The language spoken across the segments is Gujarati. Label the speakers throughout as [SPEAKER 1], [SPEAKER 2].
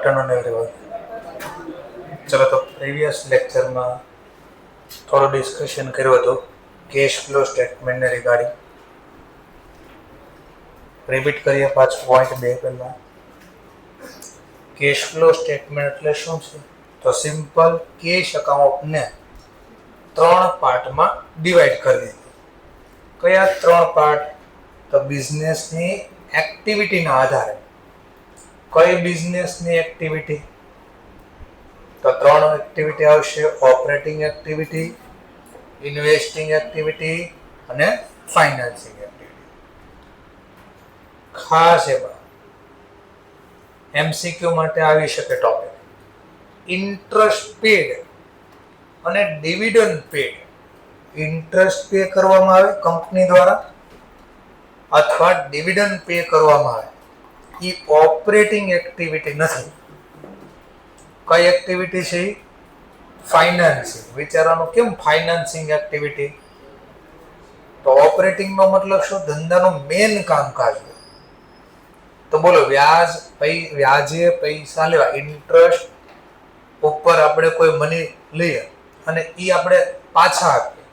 [SPEAKER 1] Afternoon everyone. चलो तो प्रीवियस लेक्चर में थोड़ा डिस्कशन कर्यो तो कैश फ्लो स्टेटमेंट ने रिगार्डिंग रिपीट करिए पांच पॉइंट बे पहला। कैश फ्लो स्टेटमेंट એટલે શું છે? તો સિમ્પલ કેશ અકાઉન્ટ ને ત્રણ પાર્ટ માં ડિવાઇડ કરી દીધું। કયા ત્રણ પાર્ટ? તો બિઝનેસ ની એક્ટિવિટી ના આધારે કઈ બિઝનેસ ની એક્ટિવિટી? તો ત્રણ એક્ટિવિટી આવશે, ઓપરેટિંગ એક્ટિવિટી, ઇન્વેસ્ટિંગ એક્ટિવિટી અને ફાઇનાન્સિંગ એક્ટિવિટી। ખાસ એવા એમસીક્યુ માટે આવી શકે ટોપિક, ઇન્ટરેસ્ટ પેડ અને ડિવિડન્ડ પેડ। ઇન્ટરેસ્ટ પે કરવામાં આવે કંપની દ્વારા અથવા ડિવિડન્ડ પે કરવામાં આવે, એ ઓપરેટિંગ એક્ટિવિટી નથી। કઈ એક્ટિવિટી છે? ફાઇનાન્સિંગ। વિચારવાનું કેમ ફાઇનાન્સિંગ એક્ટિવિટી? તો ઓપરેટિંગ નો મતલબ શું? ધંધાનું મેન કામકાજ। તો બોલો, વ્યાજે પૈસા લેવા, ઇન્ટરેસ્ટ ઉપર આપણે કોઈ મની લઈએ અને ઈ આપણે પાછા આપીએ,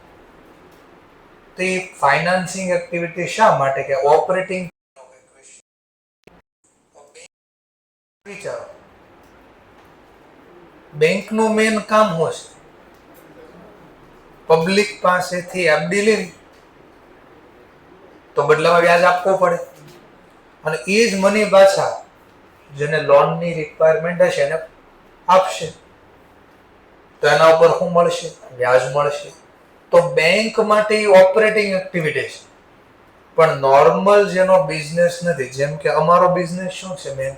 [SPEAKER 1] તો એ ફાઇનાન્સિંગ એક્ટિવિટી શા માટે કે ઓપરેટિંગ? વિચારો, બેંક નું મેન કામ શું છે? પબ્લિક પાસેથી એફડી લેવી, તો બદલામાં વ્યાજ આપવો પડે અને એ જ મની પાછા જેને લોનની રિક્વાયરમેન્ટ હશે એને આપશે, તો એના ઉપર શું મળશે? વ્યાજ મળશે। તો બેંક માટે ઓપરેટિંગ એક્ટિવિટી છે, પણ નોર્મલ જેનો બિઝનેસ નથી, જેમ કે અમારો બિઝનેસ શું છે? Main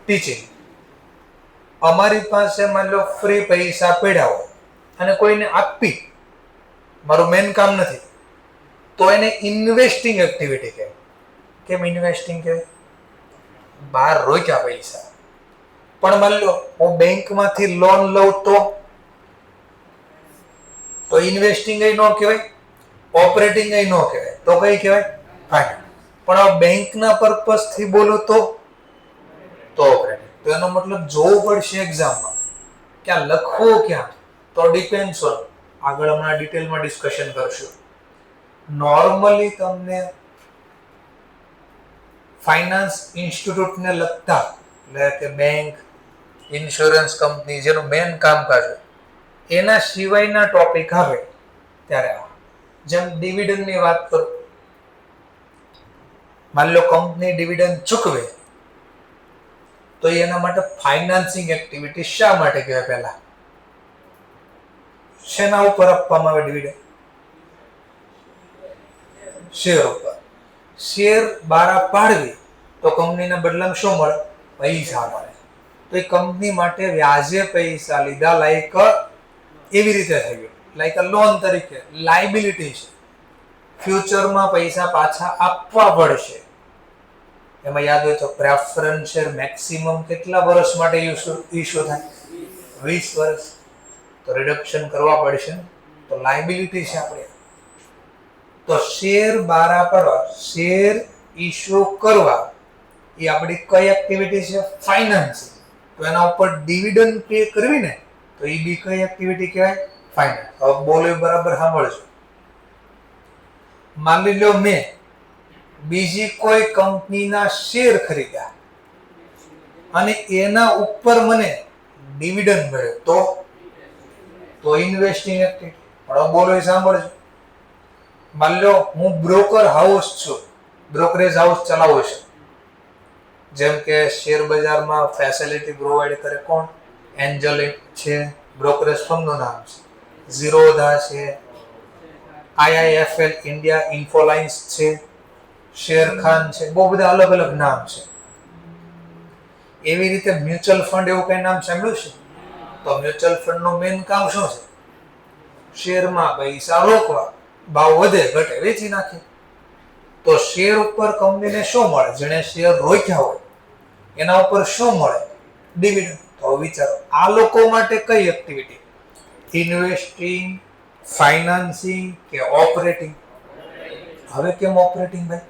[SPEAKER 1] teaching. અમારી પાસે માની લો ફ્રી પૈસા પડ્યા હોય અને કોઈને આપી, મારું મેન કામ નથી, તો એને ઇન્વેસ્ટિંગ એક્ટિવિટી કહેવાય। કેમ ઇન્વેસ્ટિંગ કહેવાય? બહાર રોક્યા પૈસા, પણ માની લો હું બેંકમાંથી લોન લઉં તો ઇન્વેસ્ટિંગ ન કહેવાય, ઓપરેટિંગ ન કહેવાય, તો કઈ કહેવાય? ફાઇનાન્સ। પણ આ બેંકના પર્પસ થી બોલો તો ઓપરેટિંગ। તો એનો મતલબ જોવું પડશે એક્ઝામમાં કે આ લખવું ક્યાં? તો ડિપેન્ડ્સ ઓન, આગળ હમણાં ડિટેલમાં ડિસ્કશન કરશું। નોર્મલી તમને ફાઇનાન્સ ઇન્સ્ટિટ્યૂટને લગતા, એટલે કે બેંક, ઇન્સ્યોરન્સ કંપની જેનું મેન કામકાજ હોય, એના સિવાયના ટોપિક આવે ત્યારે, જેમ ડિવિડન્ડની વાત કરું, માની લો કંપની ડિવિડન્ડ ચૂકવે તો એના માટે ફાઇનાન્સિંગ એક્ટિવિટી શા માટે કહેવાય? પહેલા શેના ઉપર આપવામાં આવે ડિવિડન્ડ? શેર ઉપર। શેર બારા પાડવી તો કંપનીના બદલામાં શું મળે? પૈસા મળે। તો એ કંપની માટે વ્યાજે પૈસા લીધા, લાઈક એવી રીતે થઈ ગયું, લાઈક લોન તરીકે લાયબિલિટી છે, ફ્યુચરમાં પૈસા પાછા આપવા પડશે। એમાં યાદ હોય તો પ્રેફરન્સ શેર મેક્સિમમ કેટલા વર્ષ માટે ઇશ્યુ થાય? 20 વર્ષ। તો રિડક્શન કરવા પડશે, તો લાયબિલિટી છે આપણે। તો શેર બારા પાડવા, શેર ઇશ્યુ કરવા, એ આપણી કઈ એક્ટિવિટી છે? ફાઇનાન્સિંગ। તો એના ઉપર ડિવિડન્ડ પે કરવી ને, તો એ બી કઈ એક્ટિવિટી કહેવાય? ફાઇનાન્સ। હવે બોલો બરાબર સાંભળજો। માની લો મેં બીજી કોઈ કંપનીના શેર ખરીદ્યા અને એના ઉપર મને ડિવિડન્ડ મળ્યો, તો ઇન્વેસ્ટિંગ એક્ટિવિટી। પણ બોલો સાંભળજો, માની લો હું બ્રોકર હાઉસ છું, બ્રોકરેજ હાઉસ ચલાવું છું, જેમ કે શેર બજારમાં ફેસિલિટી પ્રોવાઈડ કરે કોણ? એન્જલ છે, બ્રોકરેજ ફર્મનું નામ છે ઝીરોધા છે, આઈઆઈએફએલ ઇન્ડિયા ઇન્ફોલાઇન્સ છે, શેરખાન છે, બહુ બધા અલગ અલગ નામ છે। એવી રીતે મ્યુચ્યુઅલ ફંડ એવું કઈ નામ સાંભળ્યું છે? તો મ્યુચ્યુઅલ ફંડ નું મેઇન કામ શું છે? શેરમાં પૈસા રોકવા, ભાવ વધે ઘટે વેચી નાખે। તો શેર ઉપર કંપનીને શું મળે? જેણે શેર રોક્યા હોય એના ઉપર શું મળે? ડિવિડન્ડ। તો વિચારો, આ લોકો માટે કઈ એક્ટિવિટી? ઇન્વેસ્ટિંગ, ફાઇનાન્સિંગ કે ઓપરેટિંગ? હવે કેમ ઓપરેટિંગ ભાઈ?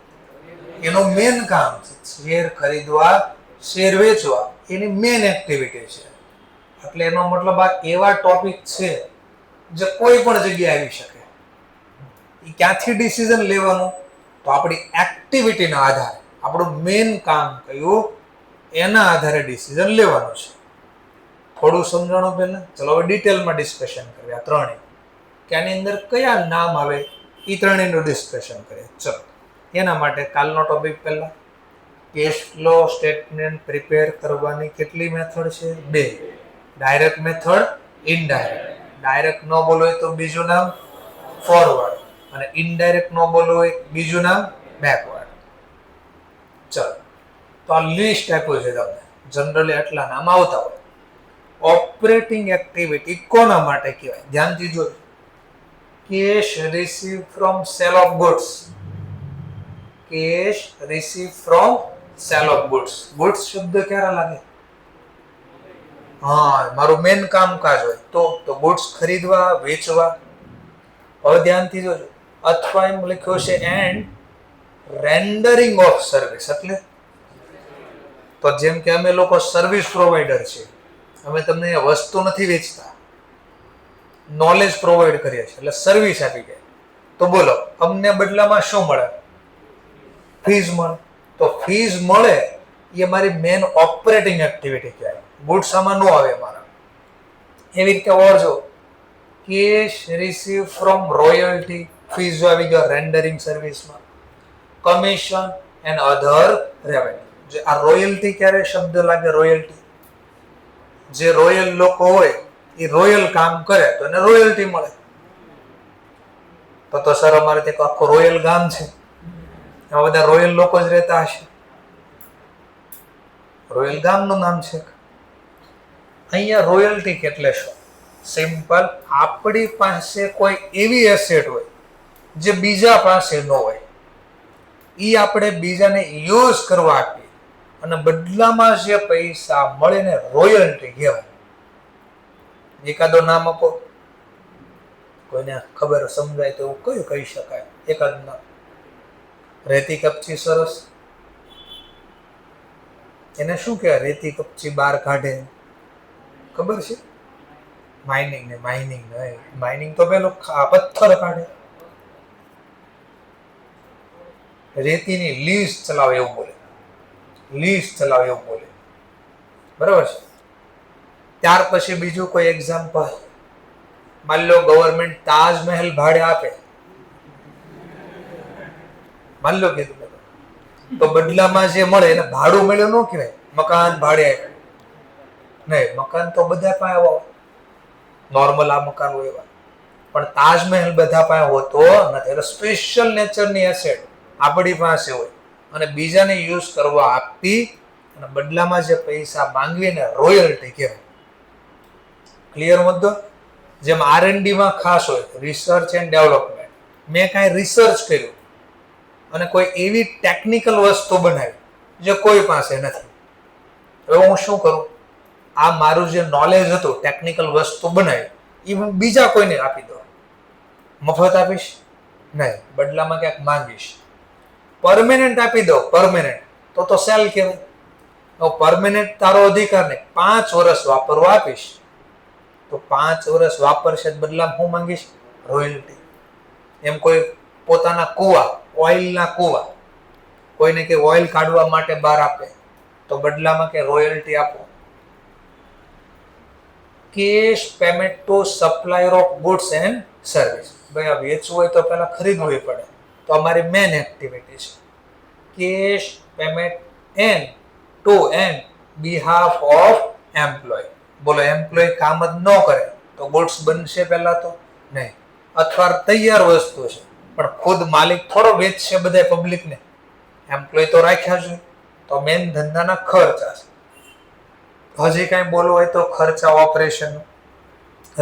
[SPEAKER 1] એનું મેન કામ છે શેર ખરીદવા, શેર વેચવા, એની મેઇન એક્ટિવિટી છે. એટલે એનો મતલબ આ એવા ટોપિક છે જે કોઈ પણ જગ્યાએ આવી શકે. એ ક્યાંથી ડિસિઝન લેવાનું? તો આપણી એક્ટિવિટીના આધારે, આપણું મેઇન કામ કયું એના આધારે ડિસિઝન લેવાનું છે. થોડું સમજાણું પહેલા, ચલો હવે ડિટેલમાં ડિસ્કશન કરીએ આ ત્રણેય, કે આની અંદર કયા નામ આવે એ ત્રણેયનું ડિસ્કશન કરીએ. ચલો એના માટે કાલનો ટોપિક પહેલા, કેશ ફ્લો સ્ટેટમેન્ટ પ્રિપેર કરવાની કેટલી મેથડ છે? 2. Direct method, indirect. ડાયરેક્ટ ન બોલો હોય તો બીજું નામ ફોરવર્ડ, અને ઇનડાયરેક્ટ ન બોલો હોય બીજું નામ બેકવર્ડ. ચલો તો આ લિસ્ટ આપ્યું છે તમને, જનરલી આટલા નામ આવતા હોય. ઓપરેટિંગ એક્ટિવિટી કોના માટે કહેવાય? ધ્યાનથી જોજો. Cash receive from sale of goods. Cash receive from sale of goods. Goods શબ્દ ક્યારે લાગે? હા, મારું મેન કામકાજ હોય તો ગુડ્સ ખરીદવા, વેચવા. હવે ધ્યાનથી જોજો. અથવા એમ લખ્યો છે એન્ડ રેન્ડરિંગ ઓફ સર્વિસ. એટલે તો જેમ કે અમે લોકો સર્વિસ પ્રોવાઈડર છીએ, અમે તમને વસ્તુ નથી વેચતા, નોલેજ પ્રોવાઈડ કરીએ છીએ, એટલે સર્વિસ આપી જાય. તો બોલો અમને બદલામાં શું મળે? ફીઝ મળે. તો ફીઝ મળે એ મારી મેન ઓપરેટિંગ એક્ટિવિટી કહેવાય. ગુડ્સ આમાં ન આવે મારા. એવી રીતે ઓરજો, cash receive from royalty. Fees આવી ગયો રેન્ડરિંગ સર્વિસમાં. Commission and other revenue. જે આ રોયલ્ટી ક્યારે શબ્દ લાગે? રોયલ્ટી, જે રોયલ લોકો હોય એ રોયલ કામ કરે તો એને રોયલ્ટી મળે. તો સર અમારે ત્યાં આખું રોયલ ગામ છે, એમાં બધા રોયલ લોકો જ રહેતા હશે. રોયલ ગામનું નામ છે. અહીંયા રોયલ્ટી એટલે શું? સિમ્પલ, આપણી પાસે કોઈ એવી એસેટ હોય જે બીજા પાસે ન હોય, એ આપણે બીજાને યુઝ કરવા આપીએ અને બદલામાં જે પૈસા મળે ને રોયલ્ટી કહેવાય. એકાદો નામ આપો, કોઈને ખબર સમજાય તો એવું કયું કહી શકાય? એકાદ નામ. રેતી કપચી સરસ, એને શું કહેવાય? રેતી કપચી બહાર કાઢે, ખબર છે? માઇનિંગ ને માઇનિંગ નહીં, માઇનિંગ તો પેલો પથ્થર કાઢે. રેતીની લીઝ ચલાવે એવું બોલે, લીઝ ચલાવે એવું બોલે, બરાબર છે. ત્યાર પછી બીજું કોઈ એક્ઝામ્પલ? માની લો ગવર્મેન્ટ તાજમહેલ ભાડે આપે, માની લો કીધું, તો બદલામાં જે મળે એને ભાડું મળ્યું ન કહેવાય, મકાન ભાડે આપ્યું. નહીં, મકાન તો બધા પાસે હોય, નોર્મલ આ મકાન હોય એવા, પણ તાજમહેલ બધા પાસે હોતો નથી. એટલે સ્પેશિયલ નેચરની એસેટ આપણી પાસે હોય અને બીજાને યુઝ કરવા આપી અને બદલામાં જે પૈસા માંગવીને રોયલ્ટી કહેવાય. ક્લિયર મુદ્દો? જેમ R&D માં ખાસ હોય રિસર્ચ એન્ડ ડેવલપમેન્ટ. મેં કાંઈ રિસર્ચ કર્યું અને કોઈ એવી ટેકનિકલ વસ્તુ બનાવી જે કોઈ પાસે નથી. હવે હું શું કરું? આ મારું જે નોલેજ હતું, ટેકનિકલ વસ્તુ બનાવી, એ હું બીજા કોઈને આપી દઉં. મફત આપીશ? નહીં, બદલામાં ક્યાંક માંગીશ. પરમેનન્ટ આપી દો, પરમેનન્ટ, તો સેલ કહેવાય. પરમેનન્ટ તારો અધિકાર નહીં, 5 વર્ષ વાપરવા આપીશ, તો 5 વર્ષ વાપરશે બદલામાં હું માંગીશ? રોયલ્ટી. એમ કોઈ પોતાના કુવા, ઓઇલના કુવા, કોઈને કે ઓઇલ કાઢવા માટે બહાર આપે તો બદલામાં કે રોયલ્ટી આપો. Cash payment to supplier of goods and service. ભાઈ આ વેચવું હોય તો પહેલા ખરીદવું પડે, તો અમારી મેન એક્ટિવિટી છે. Cash payment and to and behalf of employ. બોલો એમ્પ્લોય કામ જ ન કરે તો ગુડ્સ બનશે પહેલા તો નહીં. અથવા તૈયાર વસ્તુ છે પણ ખુદ માલિક થોડો વેચશે બધા પબ્લિકને, એમ્પ્લોય તો રાખ્યા છે, તો મેન ધંધાના ખર્ચા છે. હજી કાંઈ બોલવું હોય તો ખર્ચા ઓપરેશન,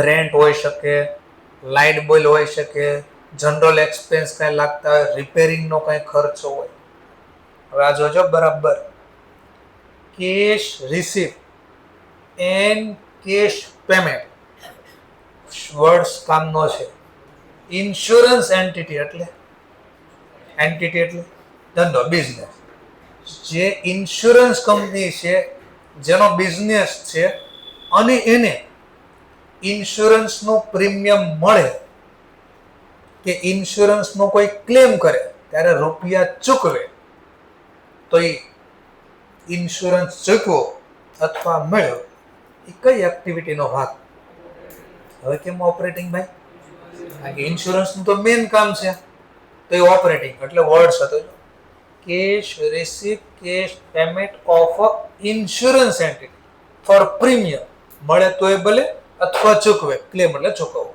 [SPEAKER 1] રેન્ટ હોઈ શકે, લાઇટ બિલ હોઈ શકે, જનરલ એક્સપેન્સ કાંઈ લાગતા હોય, રિપેરિંગનો કાંઈ ખર્ચો હોય. હવે આ જોજો બરાબર. Cash receipt and cash payment words કામનો છે. ઇન્સ્યોરન્સ એન્ટિટી એટલે ધંધો, બિઝનેસ. જે ઇન્સ્યોરન્સ કંપની છે જેનો બિઝનેસ છે અને એને ઇન્સ્યોરન્સનું પ્રીમિયમ મળે કે ઇન્સ્યોરન્સનો કોઈ ક્લેમ કરે ત્યારે રૂપિયા ચૂકવે, તો એ ઇન્સ્યોરન્સ ચૂકવો અથવા મળ્યો એ કઈ એક્ટિવિટીનો ભાગ? હવે કેમ ઓપરેટિંગ ભાઈ? કારણ કે ઇન્સ્યોરન્સનું તો મેઇન કામ છે, તો એ ઓપરેટિંગ એટલે વર્ડ્સ હતો cash receipt cash payment of insurance entity for premium, મળે તોય ભલે અથવા ચૂકવે, ક્લેમ એટલે ચૂકવવો,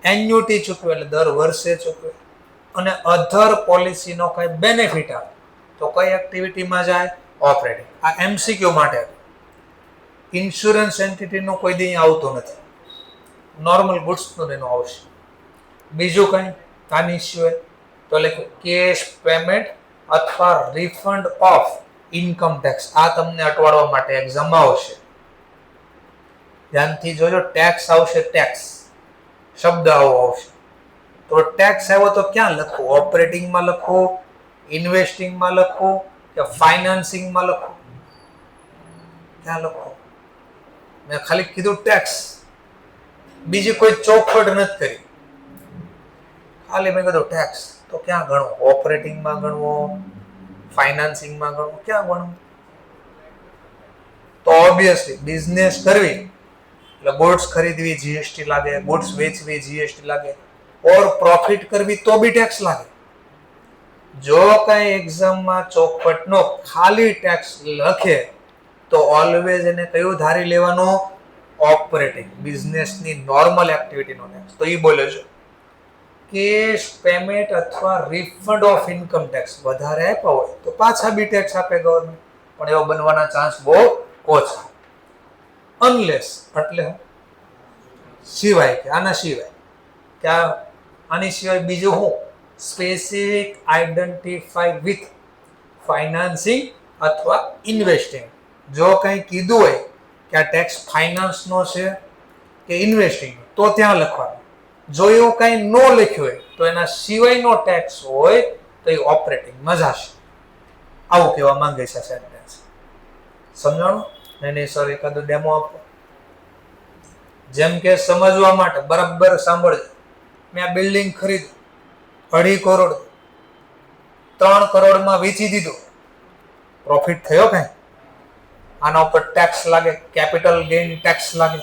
[SPEAKER 1] એન્યુટી ચૂકવે એટલે દર વર્ષે ચૂકવે, અને અધર પોલિસીનો કઈ બેનિફિટ આવે તો કઈ એક્ટિવિટીમાં જાય? ઓપરેટિંગ. આ એમસીક્યુ માટે. ઇન્સ્યોરન્સ એન્ટિટીનો કોઈ દી આવતો નથી, નોર્મલ ગુડ્સનું એનું આવશે. બીજું કઈ આની સિવાય તો લખ્યું કેશ પેમેન્ટ અથવા રિફંડ ઓફ ઇન્કમ ટેક્સ. આ તમને અટવાડવા માટે એક્ઝામમાં આવશે, ધ્યાનથી જોજો. ટેક્સ આવશે, ટેક્સ શબ્દ આવો આવશે. તો ટેક્સ આવ્યો તો ક્યાં લખવું? ઓપરેટિંગમાં લખવું, ઇન્વેસ્ટિંગમાં લખવું કે ફાઇનાન્સિંગમાં લખવું? ક્યાં લખવું? મેં ખાલી કીધું ટેક્સ, બીજી કોઈ ચોખવટ નથી કરી, ખાલી મેં કીધું ટેક્સ. તો ક્યાં ગણવું? ઓપરેટિંગમાં ગણવો, ફાઇનાન્સિંગમાં ગણવું, ક્યાં ગણવું? તો ઓબ્વિયસલી બિઝનેસ કરવી એટલે ગુડ્સ ખરીદવી જીએસટી લાગે, ગુડ્સ વેચવી જીએસટી લાગે, ઓર પ્રોફિટ કરવી તો બી ટેક્સ લાગે. જો કઈ એક્ઝામમાં ચોખવટનો ખાલી ટેક્સ લખે તો ઓલવેઝ એને કયું ધારી લેવાનું? ઓપરેટિંગ, બિઝનેસની નોર્મલ એક્ટિવિટીનો ટેક્સ. તો એ બોલે છે કેશ પેમેન્ટ અથવા રિફંડ ઓફ ઇન્કમ ટેક્સ વધારે આપ્યા હોય તો પાછા બી ટેક્સ આપે ગવર્મેન્ટ, પણ એવો બનવાના ચાન્સ બહુ ઓછા. અનલેસ એટલે સિવાય કે આના સિવાય કે આની સિવાય બીજું હું? સ્પેસિફિક આઈડેન્ટિફાઈ વિથ ફાઇનાન્સિંગ અથવા ઇન્વેસ્ટિંગ. જો કંઈ કીધું હોય કે આ ટેક્સ ફાઇનાન્સનો છે કે ઇન્વેસ્ટિંગનો તો ત્યાં લખવાનું. જો એવું કંઈ ન લખ્યું હોય તો એના સિવાયનો ટેક્સ હોય તો એ ઓપરેટિંગમાં જશે. આવું કહેવા માંગે છે સેન્ટેન્સ. સમજાણું? નહીં સર એકાદો ડેમો આપો. જેમ કે સમજવા માટે બરાબર સાંભળજો. મેં આ બિલ્ડિંગ ખરીદ્યું 2.5 કરોડ, 3 કરોડમાં વેચી દીધું, પ્રોફિટ થયો કઈ? આના ઉપર ટેક્સ લાગે, કેપિટલ ગેઇન ટેક્સ લાગે,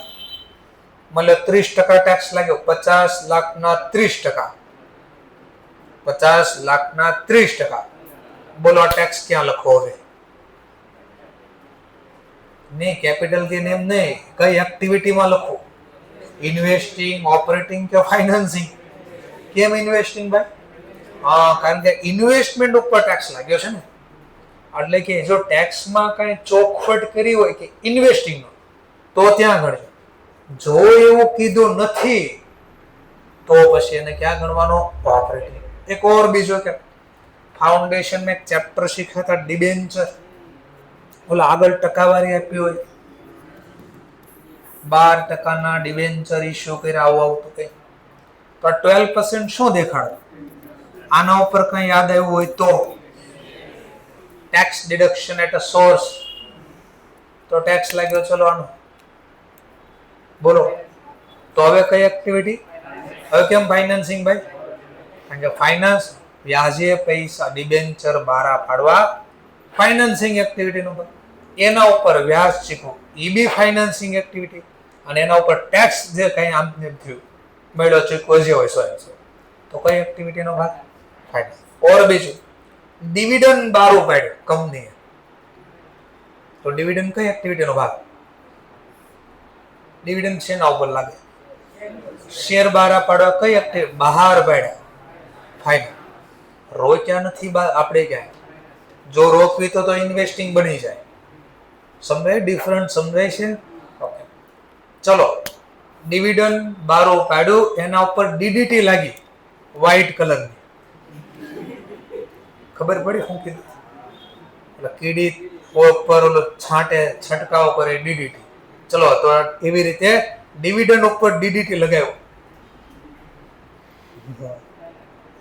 [SPEAKER 1] મતલબ 30% ટેક્સ લાગ્યો. 50 લાખના 30%, 50 લાખના 30%. બોલો આ ટેક્સ ક્યાં લખો હવે? નહીં, કેપિટલ ગેઇન એમ નહીં, કઈ એક્ટિવિટીમાં લખો? ઇન્વેસ્ટિંગ, ઓપરેટિંગ કે ફાઇનાન્સિંગ? કેમ ઇન્વેસ્ટિંગ ભાઈ? હા, કારણ કે ઇન્વેસ્ટમેન્ટ ઉપર ટેક્સ લાગ્યો છે ને. એટલે કે જો ટેક્સમાં કઈ ચોખવટ કરી હોય કે ઇન્વેસ્ટિંગનો તો ત્યાં ગણજો. જો એવું કીધું નથી તો પછી એને ક્યાં ગણવાનો? ઓપરેટિંગ. એક ઓર બીજો કે ફાઉન્ડેશન માં એક ચેપ્ટર શીખ્યા હતા ડિબેન્ચર. ઓલા આગળ ટકાવારી આપી હોય, 12% ડિબેન્ચર ઇશ્યુ કર્યા, આવું આવતું કઈ. તો 12% શું દેખાડે? આના ઉપર કઈ યાદ આવ્યું હોય તો tax deduction at a source. તો ટેક્સ લાગ્યો, ચલો આનો બોલો. તો હવે કઈ એક્ટિવિટી? હવે કેમ ફાઇનાન્સિંગ ભાઈ? કારણ કે ફાઇનાન્સ વ્યાજે પૈસા, ડિબેન્ચર બારા પાડવા ફાઇનાન્સિંગ એક્ટિવિટીનો ભાગ. એના ઉપર વ્યાજ શીખવું એ બી ફાઇનાન્સિંગ એક્ટિવિટી, અને એના ઉપર ટેક્સ જે કઈ આમ થયું મેળો ચૂકવો જે હોય તો કઈ એક્ટિવિટીનો ભાગ? ફાઇનાન્સ. ઓર બીજું ડિવિડન્ડ બારું પાડ્યું કંપનીએ, તો ડિવિડન્ડ કઈ એક્ટિવિટીનો ભાગ? ડિવિડન્ડ શેના ઉપર લાગે? શેર બારા પાડવા કઈ એક્ટિવિટી? બહાર પાડ્યા, ફાઇનાન્સ. રોક્યા નથી આપણે ક્યાંય. જો રોકવી તો ઇન્વેસ્ટિંગ બની જાય. સમજાય? ડિફરન્ટ સમજાય છે? ઓકે, ચલો. ડિવિડન્ડ બારું પાડ્યું, એના ઉપર ડીડીટી લાગી વ્હાઈટ કલરની. ખબર પડી શું કીધું? એટલે કીડી ઉપર ઓલો છાંટે, છંટકાવ કરે ડીડીટી. ચલો, તો એવી રીતે ડિવિડન્ડ ઉપર ડીડીટી લગાવ્યું.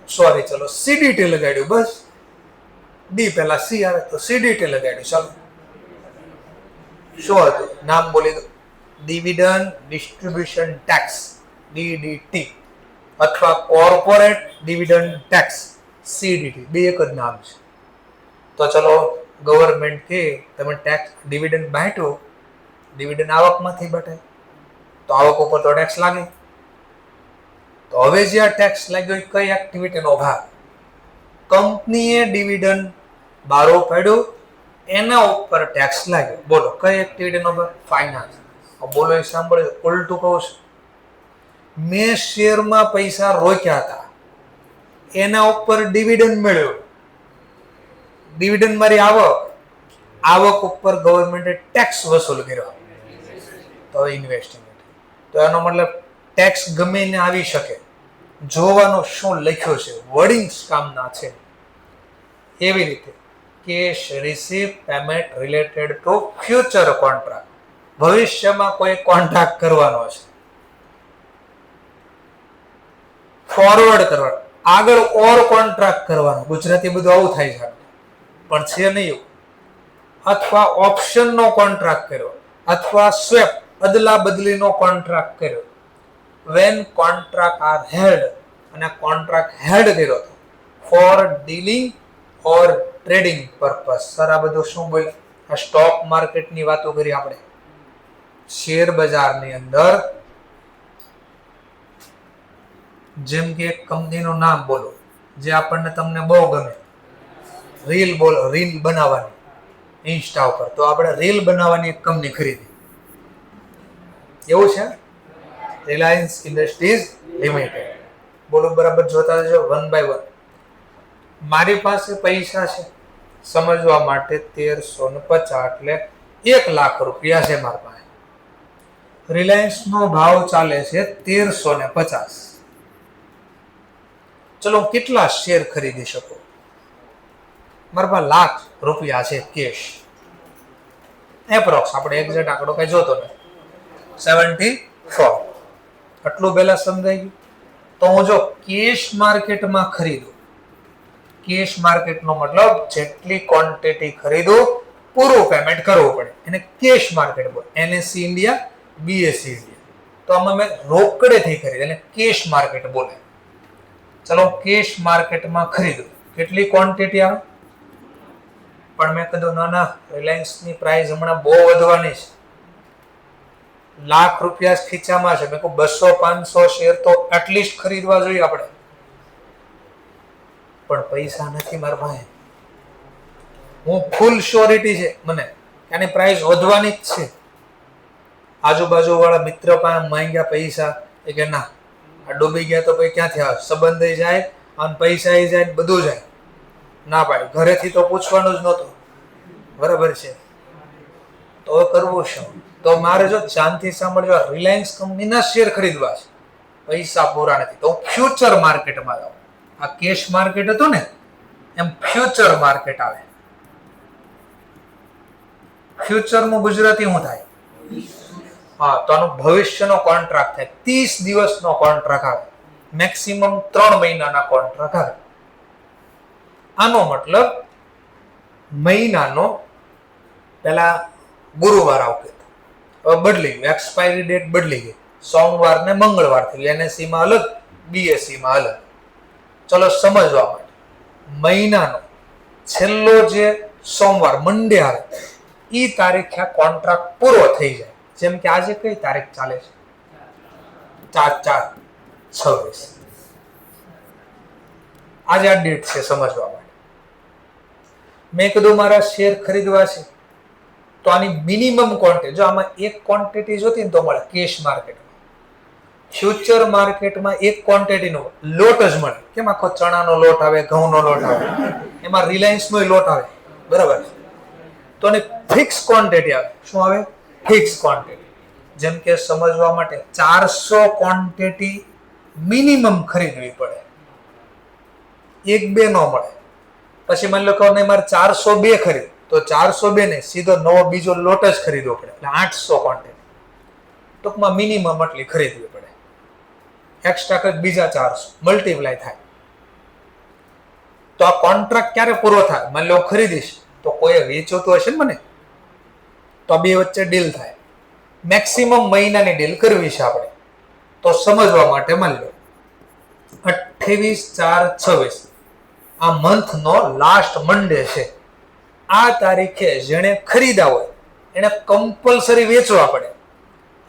[SPEAKER 1] સોરી, ચલો સીડીટી લગાડ્યું. બસ ડી પહેલા સી આવે તો સીડીટી લગાડ્યું. ચાલો, શું હતું? નામ બોલી દો. ડિવિડન્ડ ડિસ્ટ્રીબ્યુશન ટેક્સ, DDT, અથવા કોર્પોરેટ ડિવિડન્ડ ટેક્સ, CDT. બે એક જ નામ છે. તો ચલો, ગવર્મેન્ટ કે તમે ટેક્સ ડિવિડન્ડ બાંટ્યો, ડિવિડન્ડ આવકમાંથી બટાય, તો આવક ઉપર તો ટેક્સ લાગે. તો હવે જે આ ટેક્સ લાગ્યો એ કઈ એક્ટિવિટીનો ભાગ? કંપનીએ ડિવિડન્ડ બારો પાડ્યો, એના ઉપર ટેક્સ લાગ્યો. બોલો કઈ એક્ટિવિટીનો ભાગ? ફાઇનાન્સ. બોલો એ સાંભળ્યો, ઉલટું કહું છું. મેં શેરમાં પૈસા રોક્યા હતા, એના ઉપર ડિવિડન્ડ મળ્યો. ડિવિડન્ડ મારી આવક ઉપર ગવર્મેન્ટે ટેક્સ વસૂલ કર્યો, તો ઇન્વેસ્ટિંગ. તો એનો મતલબ ટેક્સ ગમે એને આવી શકે, જોવાનું શું લખ્યું છે, વર્ડિંગ્સ કામના છે. એવી રીતે cash receipt payment related to future contract, ભવિષ્યમાં કોઈ કોન્ટ્રાક્ટ કરવાનો છે, ફોરવર્ડ કરવાનો, આગળ ઓર કોન્ટ્રાક્ટ કરવાનો. ગુજરાતી બધું આવું થાય છે પણ છે નહીં. અથવા ઓપ્શનનો કોન્ટ્રાક્ટ કર્યો, અથવા સ્વેપ અદલા બદલીનો કોન્ટ્રાક્ટ કર્યો. વેન કોન્ટ્રાક્ટ આર હેલ્ડ, અને કોન્ટ્રાક્ટ હેલ્ડ કર્યો હતો ફોર ડીલિંગ ઓર ટ્રેડિંગ પર્પસ. સર આ બધું શું બોલ? આ સ્ટોક માર્કેટની વાતો કરી આપણે. શેર બજારની અંદર જેમ કે એક કંપનીનું નામ બોલો જે આપણને તમને બહુ ગમે, રીલ બોલો, રીલ બનાવવાની ઇન્સ્ટા ઉપર. તો આપણે રીલ બનાવવાની એક કંપની ખરીદી, એવું છે, રિલાયન્સ ઇન્ડસ્ટ્રીઝ લિમિટેડ. બોલો બરાબર, જોતા જજો વન બાય વન. મારી પાસે પૈસા છે, સમજવા માટે 1350 એટલે 1 લાખ રૂપિયા છે મારી પાસે. રિલાયન્સનો ભાવ ચાલે છે 1350. ચલો કેટલા શેર ખરીદી શકો? મારા પાસે લાખ રૂપિયા છે કેશ. એપ્રોક્સ, આપણે એક્ઝેક્ટ આંકડો કઈ જોતો નથી, 74. આટલું પહેલા સમજાઈ ગયું. તો હું જો કેશ માર્કેટમાં ખરીદું, કેશ માર્કેટનો મતલબ જેટલી ક્વોન્ટિટી ખરીદું પૂરું પેમેન્ટ કરવું પડે, એને કેશ માર્કેટ બોલે. NSE India, BSE India. તો આમાં મેં રોકડેથી ખરીદ, એને કેશ માર્કેટ બોલે. ચલો કેશ માર્કેટમાં ખરીદું, કેટલી ક્વોન્ટિટી આવે? પણ મેં કીધું ના ના, રિલાયન્સની પ્રાઇસ હમણાં બહુ વધવાની છે, લાખ રૂપિયા ખીચામાં છે. મેં કહું 200-500 શેર તો એટલીસ્ટ ખરીદવા જોઈએ આપણે. પણ પૈસા નથી મારા પાસે. હું ફૂલ શ્યોરિટી છે મને એની પ્રાઇસ વધવાની જ છે. આજુબાજુ વાળા મિત્ર પાસે માંગ્યા પૈસા, એ કે ના, આ ડૂબી ગયા તો પછી ક્યાંથી આવે? સંબંધ જાય અને પૈસા જાય, બધું જાય. ના પાડી, ઘરેથી તો પૂછવાનું જ નહોતું. બરાબર છે, તો કરવું શું? તો મારે જો શાંતિ સાંભળજો, રિલાયન્સ કંપનીના શેર ખરીદવા છે, પૈસા પૂરા નથી, તો ફ્યુચર માર્કેટમાં જાઉં. આ કેશ માર્કેટ હતું ને, એમ ફ્યુચર માર્કેટ આવે. ફ્યુચરનું ગુજરાતી શું થાય? હા, તો આનો ભવિષ્યનો કોન્ટ્રાક્ટ થાય. 30 દિવસનો કોન્ટ્રાક્ટ આવે, મેક્સિમમ 3 મહિનાના કોન્ટ્રાક્ટ આવે. આનો મતલબ મહિનાનો પેલા ગુરુવાર આવતો, હવે બદલી ગયું, એક્સપાયરી ડેટ બદલી ગઈ, સોમવાર ને મંગળવાર થઈ ગયું. NSE માં અલગ, BSE માં અલગ. ચલો સમજવા માટે, મહિનાનો છેલ્લો જે સોમવાર, મંડે આવે, ઈ તારીખે આ કોન્ટ્રાક્ટ પૂરો થઈ જાય. જેમ કે આજે કઈ તારીખ ચાલે છે? 4/4/26. આજે આ ડેટ છે, સમજવા માટે. મેં કીધું મારા શેર ખરીદવા છે, તો આની મિનિમમ ક્વોન્ટિટી, જો આમાં એક ક્વોન્ટિટી જોતી ને તો મળે કેશ માર્કેટમાં. ફ્યુચર માર્કેટમાં એક ક્વોન્ટિટીનો લોટ જ મળે. કેમ? આખો ચણાનો લોટ આવે, ઘઉંનો લોટ આવે, એમાં રિલાયન્સનો લોટ આવે, બરાબર? તો આની ફિક્સ ક્વોન્ટિટી આવે. શું આવે? Fix quantity. જેમ કે સમજવા માટે 400 ક્વોન્ટિટી મિનિમમ ખરીદવી પડે, 1-2 ન મળે. પછી માની લો કે મારે 402 ખરીદ, તો 402 ને સીધો નવો બીજો લોટ જ ખરીદવો પડે, એટલે 800 ક્વોન્ટિટી. ટૂંકમાં મિનિમમ આટલી ખરીદવી પડે. એક્સ્ટ્રા કંઈક બીજા 400 મલ્ટીપ્લાય થાય. તો આ કોન્ટ્રાક્ટ ક્યારે પૂરો થાય? માની લો ખરીદીશ તો કોઈ વેચો તો હશે ને મને, તો આ બે વચ્ચે ડીલ થાય. મેક્સિમમ મહિનાની ડીલ કરવી છે આપણે. તો સમજવા માટે માની લો 28/4/26 આ મંથનો લાસ્ટ મંડે છે. આ તારીખે જેણે ખરીદા હોય એને કમ્પલસરી વેચવા પડે,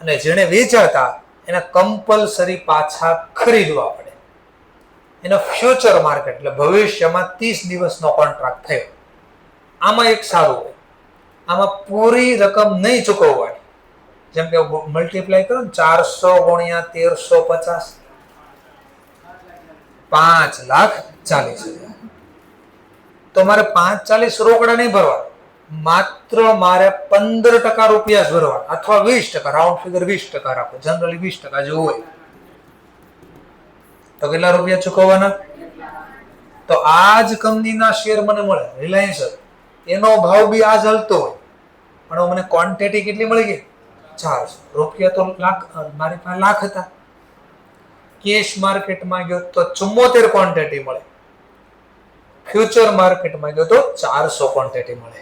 [SPEAKER 1] અને જેણે વેચાતા એને કમ્પલસરી પાછા ખરીદવા પડે. એનો ફ્યુચર માર્કેટ એટલે ભવિષ્યમાં 30 દિવસનો કોન્ટ્રાક્ટ થયો. આમાં એક સારું હોય, આમાં પૂરી રકમ નહીં ચૂકવવાની. જેમ કે મલ્ટીપ્લાય કરો ને 400 × 1350 5,40,000. તો મારે 5,40 રોકડા નહીં ભરવા, માત્ર મારે 15% રૂપિયા જ ભરવા, અથવા 20%, રાઉન્ડ ફિગર 20% રાખો, જનરલી 20% જેવું હોય. તો કેટલા રૂપિયા ચૂકવવાના? તો આ જ કંપનીના શેર મને મળે, રિલાયન્સ, એનો ભાવ બી આ જ હલતો હોય, પણ મને ક્વોન્ટિટી કેટલી મળી ગઈ? 400 રૂપિયા. તો લાખ, મારી પાસે લાખ હતા. કેશ માર્કેટમાં ગયો તો 74 ક્વોન્ટિટી મળે, ફ્યુચર માર્કેટમાં ગયો તો 400 ક્વોન્ટિટી મળે.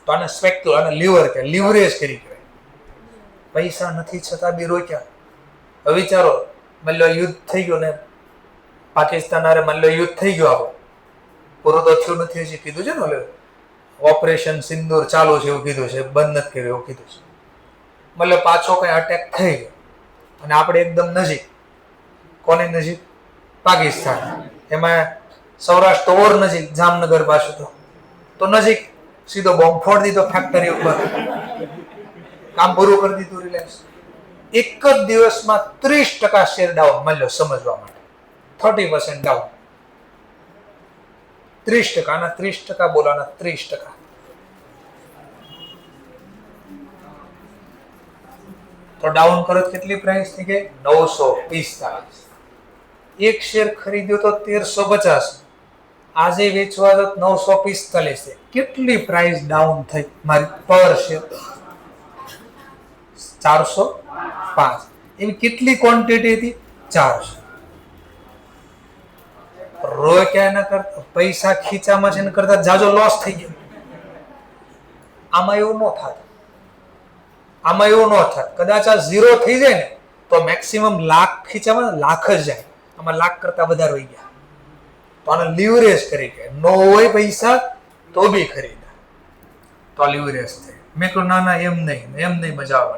[SPEAKER 1] તો આને સ્પેક્યુલ, આને લીવર કે લીવરેજ કરી કહેવાય. પૈસા નથી છતાં બી રોક્યા. હવે વિચારો, માની લો યુદ્ધ થઈ ગયું ને પાકિસ્તાન હારે, માની લો યુદ્ધ થઈ ગયું, આપણું પૂરું તો થયું નથી હજી, કીધું છે ને ઓપરેશન સિંદૂર ચાલુ છે એવું કીધું છે, બંધ નથી કર્યું એવું કીધું છે. મતલબ પાછો કઈ અટેક થઈ ગયો અને આપણે એકદમ નજીક, કોની નજીક? પાકિસ્તાન. એમાં સૌરાષ્ટ્ર ઓર નજીક, જામનગર પાછું તો નજીક, સીધો બોમ્બ ફોડ દીધો ફેક્ટરી ઉપર, કામ પૂરું કરી દીધું રિલાયન્સ. એક જ દિવસમાં 30% શેર ડાઉન. માની લો સમજવા માટે 30% ડાઉન, 30%, આના 30% બોલવાના 30%. તો ડાઉન કરો કેટલી પ્રાઇસ થઈ ગઈ? 945. એક શેર ખરીદ્યો તો 1350, આજે વેચવા તો 945. કેટલી પ્રાઇસ ડાઉન થઈ મારી પર શેર? 405. એવી કેટલી ક્વોન્ટિટી હતી? 400. રોક્યા એના કરતા પૈસા ખીચામાં છે, એના કરતા જાજો લોસ થઈ ગયો. આમાં એવું ન થાય, આમાં એવું ન થાય. કદાચ આ ઝીરો થઈ જાય ને તો મેક્સિમમ લાખ ખીચામાં, લાખ જ જાય. આમાં લાખ કરતા વધારે રહી ગયા. તો આને લીવરેજ કરી કે નો હોય પૈસા તો બી ખરીદા, તો આ લીવરેજ થાય. મેં કહ્યું ના ના, એમ નહીં મજા આવે.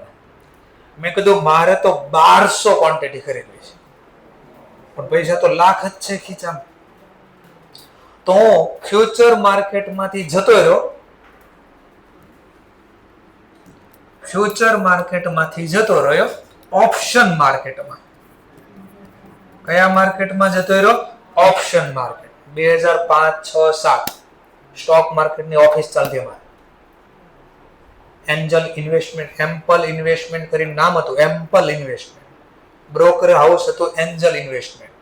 [SPEAKER 1] મેં કીધું મારે તો 1200 ક્વોન્ટિટી ખરીદવી છે, પણ પૈસા તો લાખ જ છે ખીચામાં. તો ફ્યુચર માર્કેટમાંથી જતો રહ્યો, ઓપ્શન માર્કેટમાં. કયા માર્કેટમાં જતો રહ્યો? Option market. 2005, 6, 7 સ્ટોક માર્કેટની ઓફિસ ચાલતી અમારે. એન્જલ ઇન્વેસ્ટમેન્ટ, એમ્પલ ઇન્વેસ્ટમેન્ટ કરીને નામ હતું, એમ્પલ ઇન્વેસ્ટમેન્ટ. બ્રોકર હાઉસ હતું એન્જલ ઇન્વેસ્ટમેન્ટ.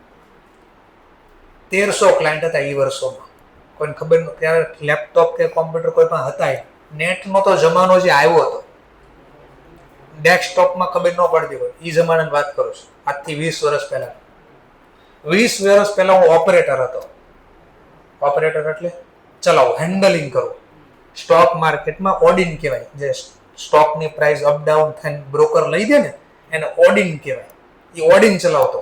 [SPEAKER 1] 1300 ક્લાયન્ટ હતા એ વર્ષોમાં. કોઈને ખબર ન, ત્યારે લેપટોપ કે કોમ્પ્યુટર કોઈ પણ હતા. નેટનો તો જમાનો જે આવ્યો હતો, ડેસ્કટોપમાં ખબર ન પડતી હોય, એ જમાનાની વાત કરું છું. આજથી 20 વર્ષ પહેલા. 20 વર્ષ પહેલા હું ઓપરેટર હતો. ઓપરેટર એટલે ચલાવો, હેન્ડલિંગ કરો. સ્ટોક માર્કેટમાં ઓડિન કહેવાય, જે સ્ટોકની પ્રાઇસ અપ ડાઉન થઈને બ્રોકર લઈ દે ને એને ઓડિન કહેવાય. એ ઓડિન ચલાવતો.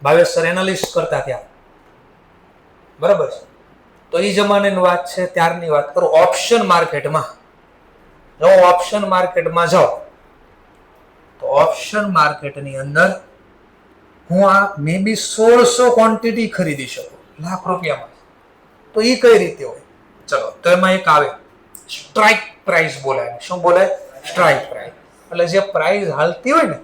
[SPEAKER 1] ભાવેશ સર એનાલિસ્ટ કરતા ત્યાં, બરાબર છે. તો એ જમાનાની વાત છે, ત્યારની વાત કરું. ઓપ્શન માર્કેટમાં જો ઓપ્શન માર્કેટમાં જાઓ તો ઓપ્શન માર્કેટની અંદર હું આ મે બી 1600 ક્વોન્ટિટી ખરીદી શકું લાખ રૂપિયામાં. તો એ કઈ રીતે હોય? ચલો, તો એમાં એક આવે સ્ટ્રાઇક પ્રાઇસ બોલાય. શું બોલાય? Strike price. એટલે જે પ્રાઇસ હાલતી હોય ને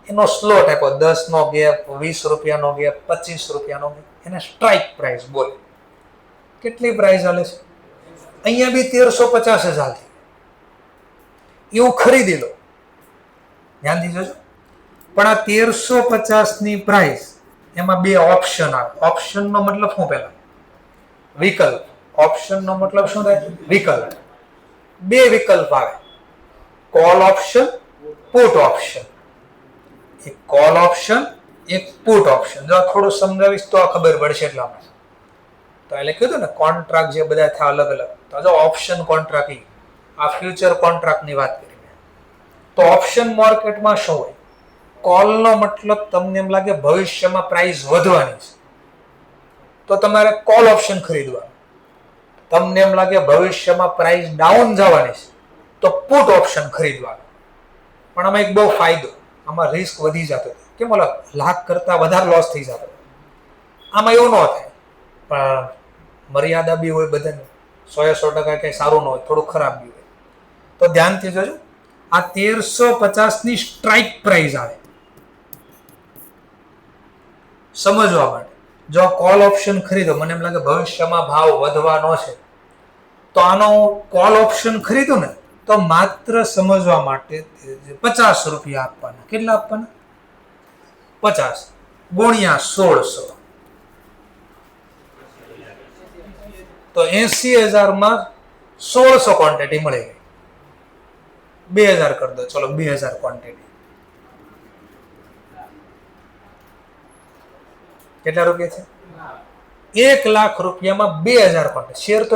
[SPEAKER 1] એનો સ્લોટ આપ્યો, 10 નો ગેપ, 20 રૂપિયાનો ગેપ, 25 રૂપિયાનો ગેપ, એને સ્ટ્રાઇક પ્રાઇસ બોલે. કેટલી પ્રાઇસ હાલે છે? અહીંયા બી 1350 જ હાલતી. એવું ખરીદી લો, ધ્યાનથી જોજો. પણ આ 1350 ની પ્રાઇસ, એમાં બે ઓપ્શન આવે. ઓપ્શન નો મતલબ શું? પહેલા વિકલ્પ. ઓપ્શન નો મતલબ શું થાય? વિકલ્પ. બે વિકલ્પ આવે, કોલ ઓપ્શન, પુટ ઓપ્શન. એક કોલ ઓપ્શન, એક પુટ ઓપ્શન. જો થોડું સમજાવીશ તો ખબર પડશે. એટલા માટે તો એટલે કીધું ને, કોન્ટ્રાક્ટ જે બધા થાય અલગ અલગ. તો જો ઓપ્શન કોન્ટ્રાક્ટ આ ફ્યુચર કોન્ટ્રાક્ટની વાત કરી. તો ઓપ્શન માર્કેટમાં શું હોય? કોલનો મતલબ તમને એમ લાગે ભવિષ્યમાં પ્રાઇસ વધવાની છે તો તમારે કોલ ઓપ્શન ખરીદવાનું. તમને એમ લાગે ભવિષ્યમાં પ્રાઇસ ડાઉન જવાની છે તો પુટ ઓપ્શન ખરીદવાનું. પણ આમાં એક બહુ ફાયદો, આમાં રિસ્ક વધી જતો હતો. કેમ ઓલા લાખ કરતા વધારે લોસ થઈ જતો. આમાં એવું ન થાય, પણ મર્યાદા બી હોય બધાને. 100% કઈ સારું ન હોય, થોડું ખરાબ બી હોય. તો ધ્યાનથી જોજો, આ 1350 ની સ્ટ્રાઇક પ્રાઇસ આવે સમજવા માટે. જો કોલ ઓપ્શન ખરીદો, મને એમ લાગે ભવિષ્યમાં ભાવ વધવાનો છે તો આનો કોલ ઓપ્શન ખરીદો ને તો માત્ર સમજવા માટે 50 રૂપિયા આપવાના. કેટલા આપવાના? 50 ગુણ્યા 1600 તો 80,000 માં 1600 ક્વોન્ટિટી મળી ગઈ. 2000 કરી દો, ચલો 2000 ક્વોન્ટિટી. કેટલા રૂપિયા છે? 1 લાખ રૂપિયામાં 2000 ક્વોન્ટિટી. શેર તો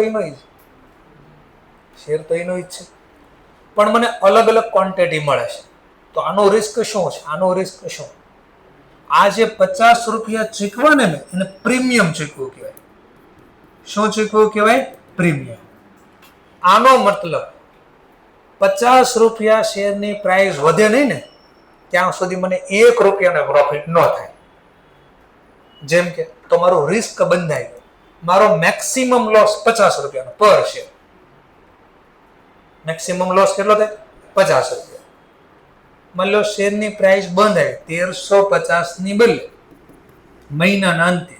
[SPEAKER 1] એનો જ છે, પણ મને અલગ અલગ ક્વોન્ટિટી મળે છે. તો આનો રિસ્ક શું છે? આ જે 50 રૂપિયા ચૂકવાને ને એને પ્રીમિયમ ચૂકવું કહેવાય. શું ચૂકવું કહેવાય? પ્રીમિયમ. આનો મતલબ 50 રૂપિયા શેરની પ્રાઇસ વધે નહીં ને ત્યાં સુધી મને 1 રૂપિયાનો પ્રોફિટ ન થાય. જેમ કે તમારું રિસ્ક બંધાય ગયું. મારો મેક્સિમમ લોસ 50 રૂપિયાનો પર શેર. મેક્સિમમ લોસ કેટલો થાય? 50 રૂપિયા. માની લો શેરની પ્રાઇસ બંધાય 1350 ની બદલે મહિનાના અંતે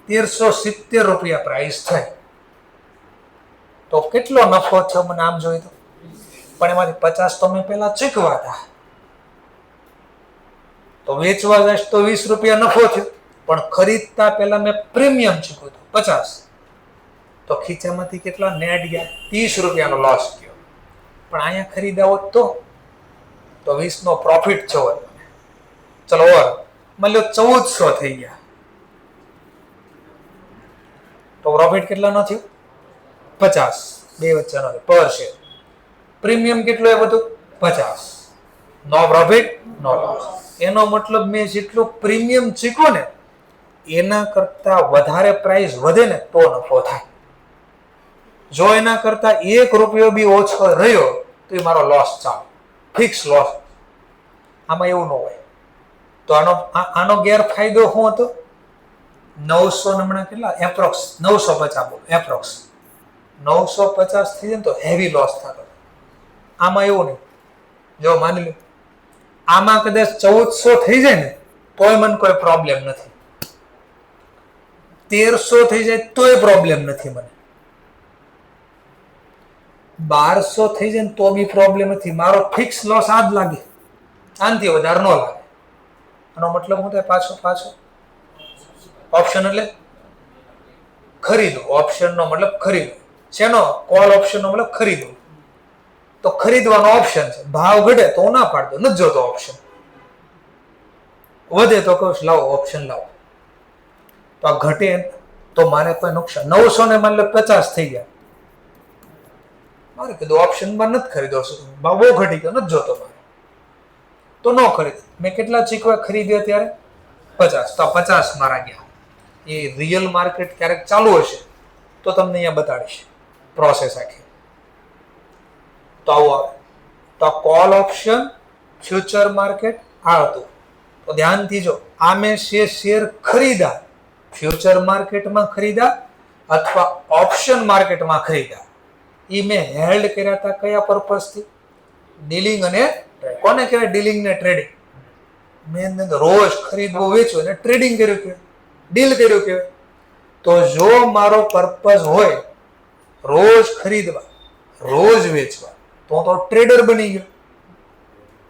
[SPEAKER 1] 1370 રૂપિયા પ્રાઇસ થાય તો કેટલો નફો થયો મને આમ જોઈએ તો? પણ એમાંથી 50 તો મેં પહેલા ચૂકવા હતા, તો વેચવા જઈશ તો 20 રૂપિયા નફો થયો, પણ ખરીદતા પહેલા મેં પ્રીમિયમ ચૂકવ્યું હતું 50, તો ખીચામાંથી કેટલા નેટ ગયા? 30 રૂપિયાનો લોસ થયો. પણ અહીંયા ખરીદ્યા હોત તો 20 નો પ્રોફિટ થયો. ચલો ઓર માની લો 1400 થઈ ગયા તો પ્રોફિટ કેટલા નો થયો? 50. બે વચ્ચેનો પર શેર. પ્રીમિયમ કેટલું એ બધું? 50. નો પ્રોફિટ નો લોસ. એનો મતલબ મેં જેટલું પ્રીમિયમ ચૂકવો ને એના કરતા વધારે પ્રાઇસ વધે ને તો નફો થાય. જો એના કરતા 1 રૂપિયો બી ઓછો રહ્યો તો એ મારો લોસ ચાલે, ફિક્સ લોસ. આમાં એવું ન હોય. તો આનો ગેરફાયદો શું હતો? 900 હમણાં કેટલા એપ્રોક્સ 950 બોલો એપ્રોક્સ 950 થઈ જાય ને તો હેવી લોસ થતો. આમાં એવું નહીં. જો માની લો આમાં કદાચ 1400 થઈ જાય ને તોય મને કોઈ પ્રોબ્લેમ નથી, 1300 થઈ જાય તોય પ્રોબ્લેમ નથી મને, 1200 થઈ જાય ને તો બી પ્રોબ્લેમ નથી. મારો ફિક્સ લોસ આ જ લાગે, આનાથી વધારે ન લાગે. આનો મતલબ શું થાય? પાછો ઓપ્શન એટલે ખરીદો. ઓપ્શન નો મતલબ ખરીદો. શેનો? કોલ ઓપ્શન નો મતલબ ખરીદો. તો ખરીદવાનો ઓપ્શન છે. ભાવ ઘટે તો ના પાડતો, નથી જોતો ઓપ્શન. વધે તો કહું લાવો ઓપ્શન લાવો. તો આ ઘટે તો મારે કોઈ નુકસાન. 900 ને માની લો 50 થઈ ગયા, મારે કીધું ઓપ્શનમાં નથી ખરીદો, ભાવ બહુ ઘટી ગયો, નથી જોતો મારે, તો ન ખરીદ. મેં કેટલા ચીકવા ખરીદ્યા ત્યારે? 50. તો 50 મારા ગયા. એ રિયલ માર્કેટ ક્યારેક ચાલુ હશે તો તમને અહીંયા બતાડીશ પ્રોસેસ આખી. તો આવું આવે. તો કોલ ઓપ્શન ફ્યુચર માર્કેટ આ હતું. તો ધ્યાનથી જો, આ મેં શેર ખરીદા, ફ્યુચર માર્કેટમાં ખરીદા અથવા ઓપ્શન માર્કેટમાં ખરીદા, એ મેં હેલ્ડ કર્યા હતા કયા પર્પઝથી? ડીલિંગ અને કોને કહેવાય? ડીલિંગ ને ટ્રેડિંગ. મેં રોજ ખરીદવું વેચવું અને ટ્રેડિંગ કર્યું કે ડીલ કર્યું કે. તો જો મારો પર્પઝ હોય રોજ ખરીદવા રોજ વેચવા તો ટ્રેડર બની ગયો,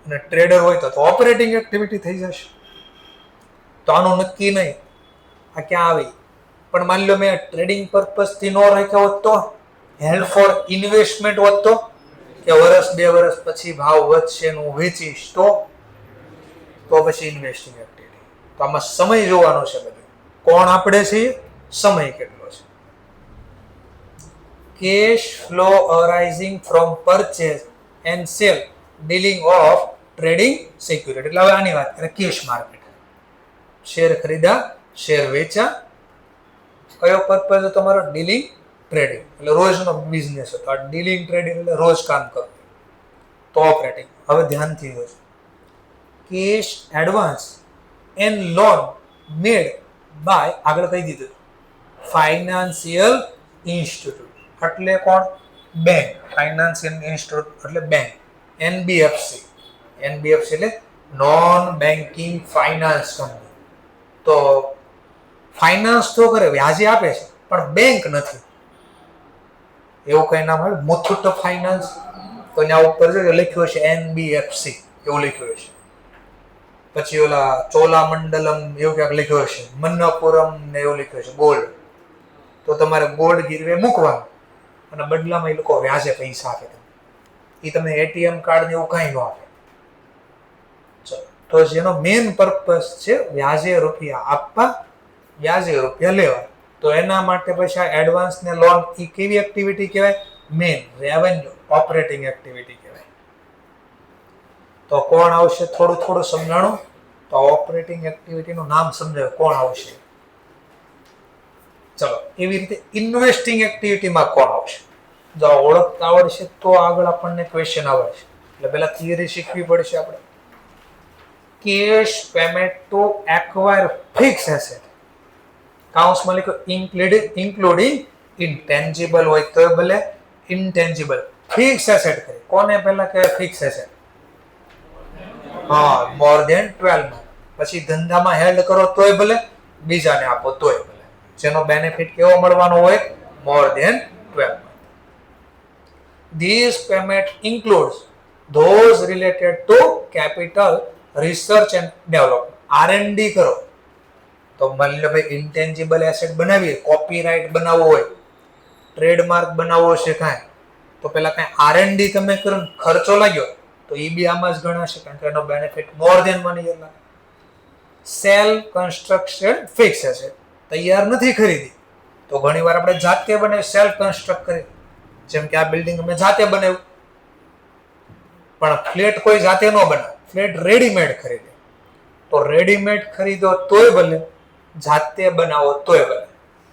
[SPEAKER 1] અને ટ્રેડર હોય તો ઓપરેટિંગ એક્ટિવિટી થઈ જશે. તો આનું નક્કી નહીં આ ક્યાં આવી. પણ માની લો મેં ટ્રેડિંગ પર્પઝથી ન રાખ્યા હોત તો, હેલ્ડ ફોર ઇન્વેસ્ટમેન્ટ હોત તો, કે વર્ષ 2 વર્ષ પછી ભાવ વધશે હું વેચીશ તો પછી ઇન્વેસ્ટિંગ એક્ટિવિટી. તો આમાં સમય જોવાનો છે બધું. કોણ આપણે છે, સમય કેટલો છે. cash flow arising from purchase and sale dealing of trading security. એટલે હવે આની વાત કરીએ. કેશ માર્કેટ, શેર ખરીદા, શેર વેચા, કયો પર્પઝ તમારો? ડીલિંગ ટ્રેડિંગ, એટલે રોજનો બિઝનેસ હતો. આ ડીલિંગ ટ્રેડિંગ એટલે રોજ કામ કરવું. તો ઓપરેટિંગ. હવે ધ્યાનથી જોજો. Cash advance and loan made by, આગળ કહી દીધું, ફાઇનાન્સિયલ ઇન્સ્ટિટ્યૂટ એટલે કોણ? બેંક. ફાઇનાન્સિયલ ઇન્સ્ટિટ્યૂટ એટલે બેંક. એનબીએફસી, એનબીએફસી એટલે નોન બેન્કિંગ ફાઇનાન્સ કંપની. તો ફાઇનાન્સ તો કરે, વ્યાજે આપે છે, પણ બેંક નથી. એવું કઈ નામ હોય? મુથુટ ફાઇનાન્સ. તો ત્યાં ઉપર લખ્યું હશે એનબીએફસી, એવું લખ્યું હશે. પછી ઓલા ચોલામંડલમ એવું ક્યાંક લખ્યું હશે, મન્નપુરમ ને એવું લખ્યું હશે, ગોલ્ડ. તો તમારે ગોલ્ડ ગીરવે મૂકવાનું અને બદલામાં એ લોકો વ્યાજે પૈસા આપે. એ તમે એટીએમ કાર્ડ ને એવું કાંઈ ન આપે. તો જેનો મેઇન પર્પસ છે વ્યાજે રૂપિયા આપવા, વ્યાજે રૂપિયા લેવા. તો એના માટે પછી આ એડવાન્સ ને લોન એ કેવી એક્ટિવિટી કહેવાય? મેઇન રેવન્યુ ઓપરેટિંગ એક્ટિવિટી કહેવાય. તો કોણ આવશે? થોડું થોડું સમજાણું. તો ઓપરેટિંગ એક્ટિવિટીનું નામ સમજાવે, કોણ આવશે? ચલો, એવી રીતે ઇન્વેસ્ટિંગ એક્ટિવિટીમાં કોણ આવશે? જો ઓળખતા આવડશે તો આગળ આપણને ક્વેશ્ચન આવડશે. એટલે પહેલા થિયરી શીખવી પડશે આપણે. Cash payment to acquire fix asset, કાઉન્સમાં લખ્યું ઇન્ક્લુડિંગ ઇન્ટેન્જિબલ હોય તો ભલે, ઇન્ટેન્જિબલ. ફિક્સ એસેટ કરે કોને પહેલા કહેવાય? Fix asset. હા, મોર ધેન 12 month. પછી ધંધામાં હેલ્ડ કરો તોય ભલે, બીજાને આપો તોય ભલે. જેનો બેનિફિટ કેવો મળવાનો હોય? More than 12 month. These payment includes those related to capital research and development. R&D કરો તો માની લો ભાઈ ઇન્ટેન્જિબલ એસેટ બનાવીએ, કોપીરાઇટ બનાવવો હોય, ટ્રેડમાર્ક બનાવવો છે કાંઈ, તો પેલા કાંઈ R&D તમે કરો, ખર્ચો લાગ્યો તો એ બી આમાં જ ગણાશે, કારણ કે એનો benefit more than many year લાગે. સેલ કન્સ્ટ્રક્શન ફિક્સ એસેટ, તૈયાર નથી ખરીદી તો ઘણીવાર આપણે જાતે બનાવી, સેલ્ફ કન્સ્ટ્રક્ટ કરી. જેમ કે આ બિલ્ડિંગ અમે જાતે બનાવ્યું, પણ ફ્લેટ કોઈ જાતે ન બનાવે, ફ્લેટ રેડીમેડ ખરીદે. તો રેડીમેડ ખરીદો તોય ભલે, જાતે બનાવો તોય ભલે.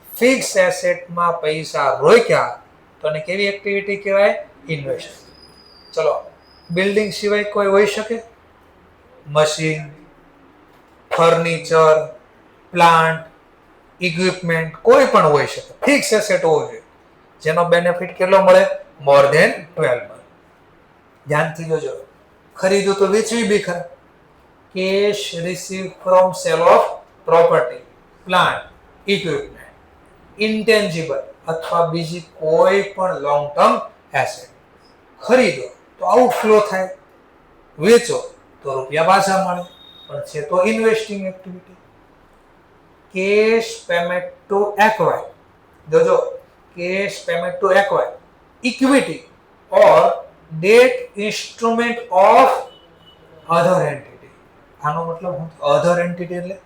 [SPEAKER 1] ફિક્સ એસેટમાં પૈસા રોક્યા તો એને કેવી એક્ટિવિટી કહેવાય? ઇન્વેસ્ટ. ચલો, બિલ્ડિંગ સિવાય કોઈ હોઈ શકે? મશીન, ફર્નિચર, પ્લાન્ટ, ઇક્વિપમેન્ટ, કોઈ પણ હોઈ શકે. ફિક્સ એસેટ હોવો જોઈએ જેનો બેનિફિટ કેટલો મળે? More than 12 month. ધ્યાનથી જોજો. ખરીદું તો વેચવી બી ખરા. Cash receive from sale of property, plant, equipment, intangible અથવા બીજી કોઈ પણ લોંગ ટર્મ એસેટ. ખરીદો તો આઉટફ્લો થાય, વેચો તો રૂપિયા પાછા મળે, પણ છે તો investing activity. Cash payment to acquire, જોજો, cash payment to acquire equity or debt instrument of other entity. આનો મતલબ શું? અધર એન્ટિટી એટલે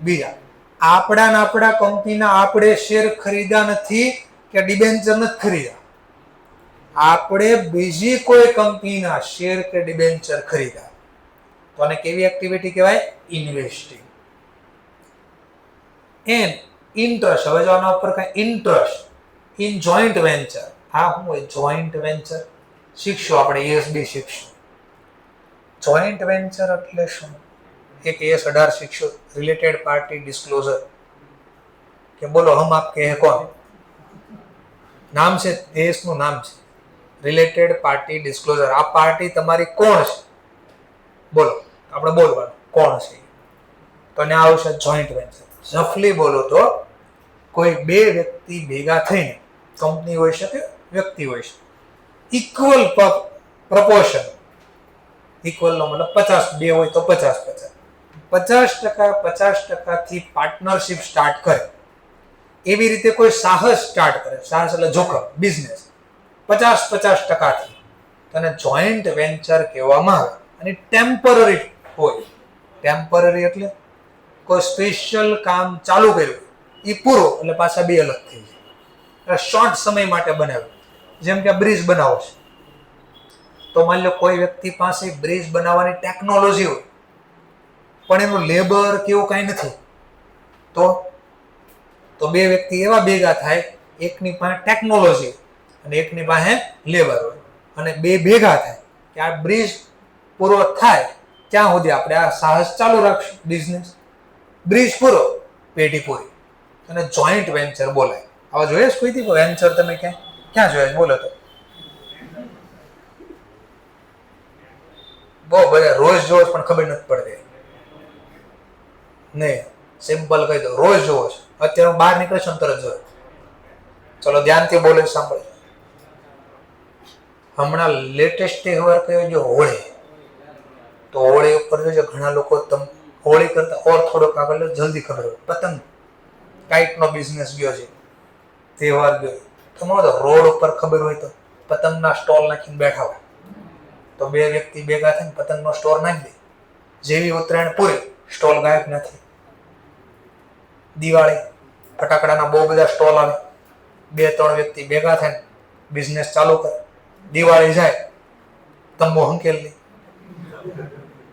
[SPEAKER 1] બીજા. આપણા કંપનીના આપણે શેર ખરીદા નથી કે ડિબેન્ચર નથી ખરીદા, આપણે બીજી કોઈ કંપનીના શેર કે ડિબેન્ચર ખરીદા. તો આને કેવી એક્ટિવિટી કહેવાય? ઇન્વેસ્ટિંગ. એન ઇન્ટરેસ્ટ, હવે જો આના ઉપર કઈ ઇન્ટરેસ્ટ ઇન જોઈન્ટ વેન્ચર. આ શું હોય? જોઈન્ટ વેન્ચર શીખશું આપણે, ESB શીખશું. જોઈન્ટ વેન્ચર એટલે શું? એક AS18 શીખશું, રિલેટેડ પાર્ટી ડિસ્ક્લોઝર. કે બોલો હમ આપ કહે કોણ? નામ છે, દેશનું નામ છે, રિલેટેડ પાર્ટી ડિસ્ક્લોઝર. આ પાર્ટી તમારી કોણ છે? બોલો, આપણે બોલવાનું કોણ છે. તો ને આવશે જોઈન્ટ વેન્ચર. રફલી બોલો તો કોઈ બે વ્યક્તિ ભેગા થઈને, કંપની હોઈ શકે, વ્યક્તિ હોઈ શકે, ઇક્વલ પ્રપોર્શન, ઇક્વલ નો મતલબ 50, બે હોય તો 50-50, 50% થી પાર્ટનરશિપ સ્ટાર્ટ કરે. એવી રીતે કોઈ સાહસ સ્ટાર્ટ કરે, સાહસ એટલે જોખમ, બિઝનેસ, 50-50% થી, તેને જોઈન્ટ વેન્ચર કહેવામાં આવે. અને ટેમ્પરરી હોય. ટેમ્પરરી એટલે કોઈ સ્પેશિયલ કામ ચાલુ કર્યું, એ પૂરો એટલે પાછા બે અલગ થઈ જાય. શોર્ટ સમય માટે બનાવ્યું. જેમ કે બ્રિજ બનાવો છે, તો માની લો કોઈ વ્યક્તિ પાસે બ્રિજ બનાવવાની ટેકનોલોજી હોય પણ એનું લેબર કેવું કાંઈ નથી, તો બે વ્યક્તિ એવા ભેગા થાય, એકની પાસે ટેકનોલોજી અને એકની પાસે લેબર હોય, અને બે ભેગા થાય કે આ બ્રિજ પૂરો થાય ત્યાં સુધી આપણે આ સાહસ ચાલુ રાખશું બિઝનેસ. બ્રિજ પૂરો, પેઢી પૂરી, અને જોઈન્ટ વેન્ચર બોલાય. આવા જોઈએ કોઈથી વેન્ચર તમે ક્યાં જોયા? બોલો તો. બહુ બધા રોજ જોવો પણ ખબર નથી પડતી. નહીં, સિમ્પલ કહી દો, રોજ જોવો છો. અત્યારે બહાર નીકળે છે ને તરત જોયો. ચલો ધ્યાનથી બોલે, સાંભળો. હમણાં લેટેસ્ટ તહેવાર કયો જો હોળી. તો હોળી ઉપર જોજો ઘણા લોકો હોળી કરતા ઓર થોડોક આગળ જલ્દી ખબર હોય. પતંગ કાઈટનો બિઝનેસ ગયો છે, તહેવાર ગયો. તમારો તો રોડ ઉપર ખબર હોય તો પતંગના સ્ટોલ નાખીને બેઠા હોય, તો બે વ્યક્તિ ભેગા થઈને પતંગનો સ્ટોલ નાખી દે. જેવી ઉત્તરાયણ પૂરી, સ્ટોલ ગાયબ નથી. દિવાળી, ફટાકડાના બહુ બધા સ્ટોલ આવે, બે ત્રણ વ્યક્તિ ભેગા થઈને બિઝનેસ ચાલુ કરે. દિવાળી જાય, તંબુ હંકેલી.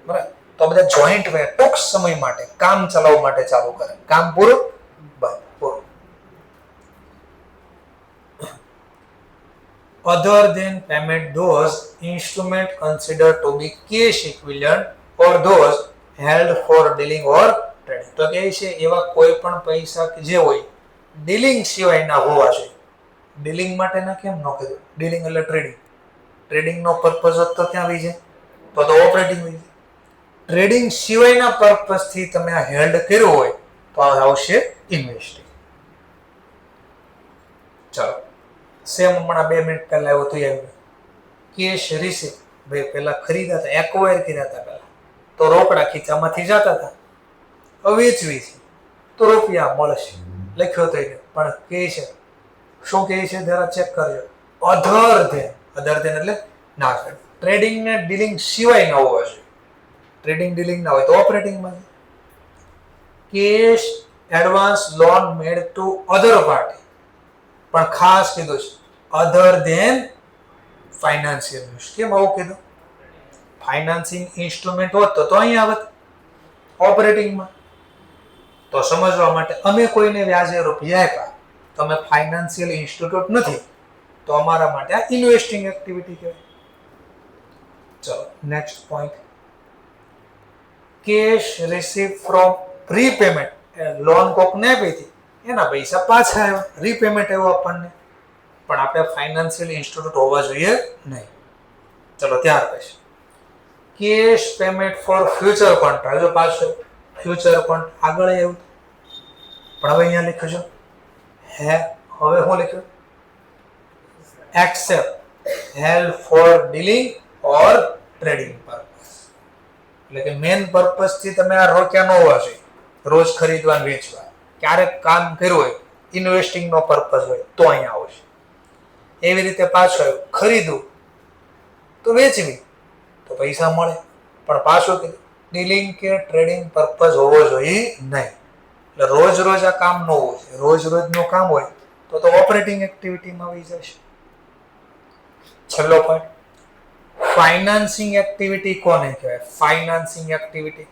[SPEAKER 1] બરાબર, તો બધા જોઈન્ટ વે ટૂંક સમય માટે કામ ચલાવવા માટે ચાલુ કરે. કામ પૂરું, બંધ, પૂરું. Other than payment, those instruments considered to be cash equivalent or those held for dealing or trading. તો કે છે એવા કોઈ પણ પૈસા કે જે હોય ડીલિંગ સિવાયના હોવા જોઈએ. ડીલિંગ માટેના કેમ ન કીધું? ડીલિંગ એટલે ટ્રેડિંગ. ટ્રેડિંગનો પર્પઝ તો ક્યાં આવી જાય? તો ઓપરેટિંગ હોય. ટ્રેડિંગ સિવાયના પર્પઝથી તમે આ હેલ્ડ કર્યો હોય તો આ આવશે ઇન્વેસ્ટિંગ. ચાલો, સેમ હમણાં 2 મિનિટ પહેલા આવ્યો તો આવ્યું. કેશ રિસીપ, ભાઈ પહેલા ખરીદા હતા, એક્વાયર કર્યા હતા પહેલા, તો રોકડા ખીચામાંથી જતા હતા. હવે વેચવી છે તો રૂપિયા મળશે, લખ્યો તો પણ કહે છે શું કહે છે જરા ચેક કરજો. અધર ધેન એટલે ના, ટ્રેડિંગ ને ડીલિંગ સિવાય ના હોવા જોઈએ. ટ્રેડિંગ ડીલિંગ ના હોય તો ઓપરેટિંગમાં. Cash advance loan made to other party, પણ ખાસ કીધું છે અધર ધેન ફાઇનાન્શિયલ ઇન્સ્ટ્રુમેન્ટ. કેમ આવું કીધું? ફાઇનાન્સિંગ ઇન્સ્ટ્રુમેન્ટ હોત તો અહીંયા આવત ઓપરેટિંગમાં. તો સમજવા માટે અમે કોઈને વ્યાજે રૂપિયા આપ્યા, તો અમે ફાઇનાન્શિયલ ઇન્સ્ટિટ્યૂટ નથી, તો અમારા માટે આ ઇન્વેસ્ટિંગ એક્ટિવિટી કહેવાય. ચલો next point. Cash receive from prepayment, loan કોકને આપી હતી, એના પૈસા પાછા આવ્યા, રીપેમેન્ટ આવ્યું આપણને. પણ આપણે ફાઇનાન્શિયલ ઇન્સ્ટિટ્યૂટ હોવા જોઈએ નહીં. ચલો ત્યાર પછી cash payment four future contract. જો પાછું ફ્યુચર કોન્ટ્રાક્ટ આગળ એવું, પણ હવે અહીંયા લખ્યું છે હવે શું લખ્યું? એક્સેપ્ટ હેલ્પ ફોર ડીલિંગ ઓર ટ્રેડિંગ પર્પઝ. એટલે કે મેઇન પર્પઝ થી તમે આ રોક્યા ન હોવા જોઈએ. રોજ ખરીદવા વેચવા, ક્યારેક કામ કર્યું હોય, ઇન્વેસ્ટિંગ નો પર્પઝ હોય તો અહીંયા આવશે. એવી રીતે પાછું આવ્યું, ખરીદવું તો વેચવી તો પૈસા મળે, પણ પાછું કીધું ડીલિંગ કે ટ્રેડિંગ પર્પઝ હોવો જોઈએ નહીં. એટલે રોજ રોજ આ કામ ન હોવું જોઈએ. રોજ રોજ નું કામ હોય તો ઓપરેટિંગ એક્ટિવિટીમાં આવી જશે. છેલ્લો પોઈન્ટ, ફાઇનાન્સિંગ એક્ટિવિટી કોને કહેવાય? ફાઇનાન્સિંગ એક્ટિવિટી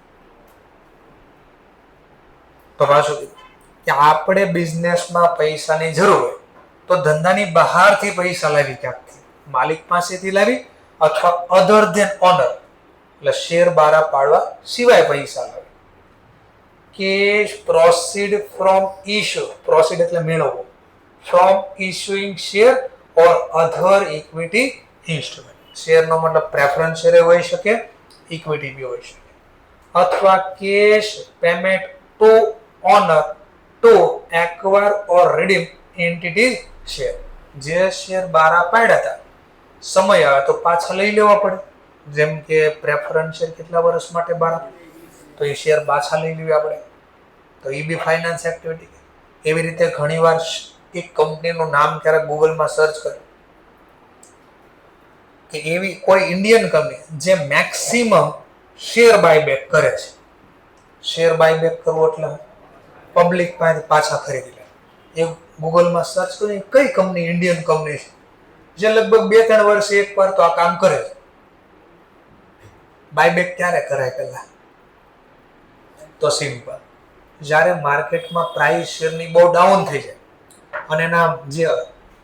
[SPEAKER 1] તો પાછું કીધું કે આપણે બિઝનેસમાં પૈસાની જરૂર હોય તો ધંધાની બહારથી પૈસા લાવી, ક્યાંકથી માલિક પાસેથી લાવી, અથવા અધર ધેન ઓનર એટલે શેર બારા પાડવા સિવાય પૈસા લાવી. Cash proceed from issue, proceed એટલે મેળવવો, from issuing share or other equity instrument. શેરનો મતલબ પ્રેફરન્સ શેર હોઈ શકે, ઇક્વિટી બી હોઈ શકે. અથવા cash payment to owner to acquire or redeem entity share. જે શેર બારા પાડ્યા હતા, સમય આવે તો પાછા લઈ લેવા પડે. જેમ કે પ્રેફરન્સ શેર કેટલા વર્ષ માટે બારા, તો એ શેર પાછા લઈ લેવા પડે, તો એ બી ફાઇનાન્સ એક્ટિવિટી. એવી રીતે ઘણીવાર એક કંપનીનું નામ ક્યારેક ગૂગલમાં સર્ચ કરે કે એવી કોઈ ઇન્ડિયન કંપની જે મેક્સિમમ શેર બાયબેક કરે છે. શેર બાયબેક કરવું એટલે પબ્લિક પાસે પાછા ખરીદી લે. એવું ગૂગલમાં સર્ચ કરી કઈ કંપની ઇન્ડિયન કંપની છે જે લગભગ 2-3 વર્ષે એકવાર તો આ કામ કરે છે. બાયબેક ક્યારે કરાય પહેલા? તો સિમ્પલ, જ્યારે માર્કેટમાં પ્રાઇસ શેરની બહુ ડાઉન થઈ જાય અને એના જે